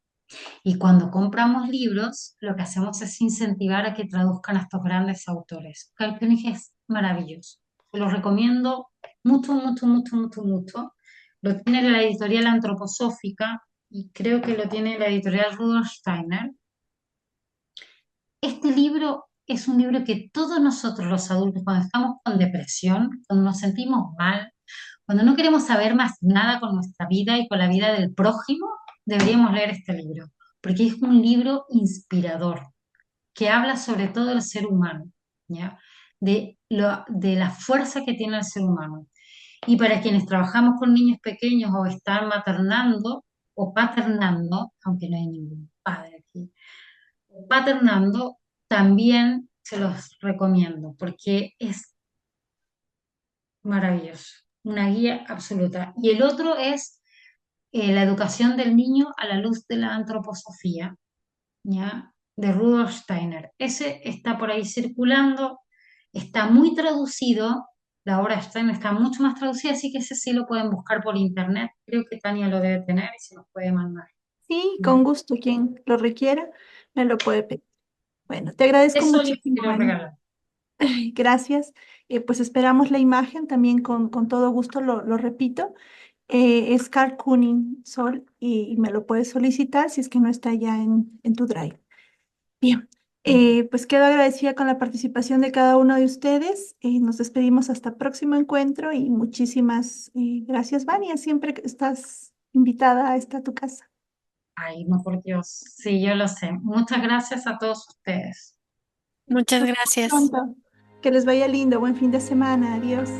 Y cuando compramos libros, lo que hacemos es incentivar a que traduzcan a estos grandes autores. Carl Koenig es maravilloso. Se lo recomiendo mucho, mucho, mucho, mucho, mucho. Lo tiene la editorial Antroposófica y creo que lo tiene la editorial Rudolf Steiner. Este libro es un libro que todos nosotros los adultos, cuando estamos con depresión, cuando nos sentimos mal, cuando no queremos saber más nada con nuestra vida y con la vida del prójimo, deberíamos leer este libro, porque es un libro inspirador que habla sobre todo del ser humano, ¿ya? De la fuerza que tiene el ser humano. Y para quienes trabajamos con niños pequeños o están maternando o paternando, aunque no hay ningún padre aquí, paternando, también se los recomiendo porque es maravilloso, una guía absoluta. Y el otro es la educación del niño a la luz de la antroposofía, ¿ya? De Rudolf Steiner. Ese está por ahí circulando, está muy traducido, la obra de Steiner está mucho más traducida, así que ese sí lo pueden buscar por internet. Creo que Tania lo debe tener y se los puede mandar. Sí, ¿Ya? con gusto. Quien lo requiera me lo puede pedir. Bueno, te agradezco Eso les muchísimo, quiero Vani. regalar. Gracias. Pues esperamos la imagen también con todo gusto, lo repito. Es Carl Kuning, Sol, y me lo puedes solicitar si es que no está ya en tu drive. Bien, pues quedo agradecida con la participación de cada uno de ustedes. Nos despedimos hasta el próximo encuentro y muchísimas gracias, Vania. Siempre que estás invitada a esta tu casa. Ay, no, por Dios. Sí, yo lo sé. Muchas gracias a todos ustedes. Muchas gracias. Pronto. Que les vaya lindo. Buen fin de semana. Adiós.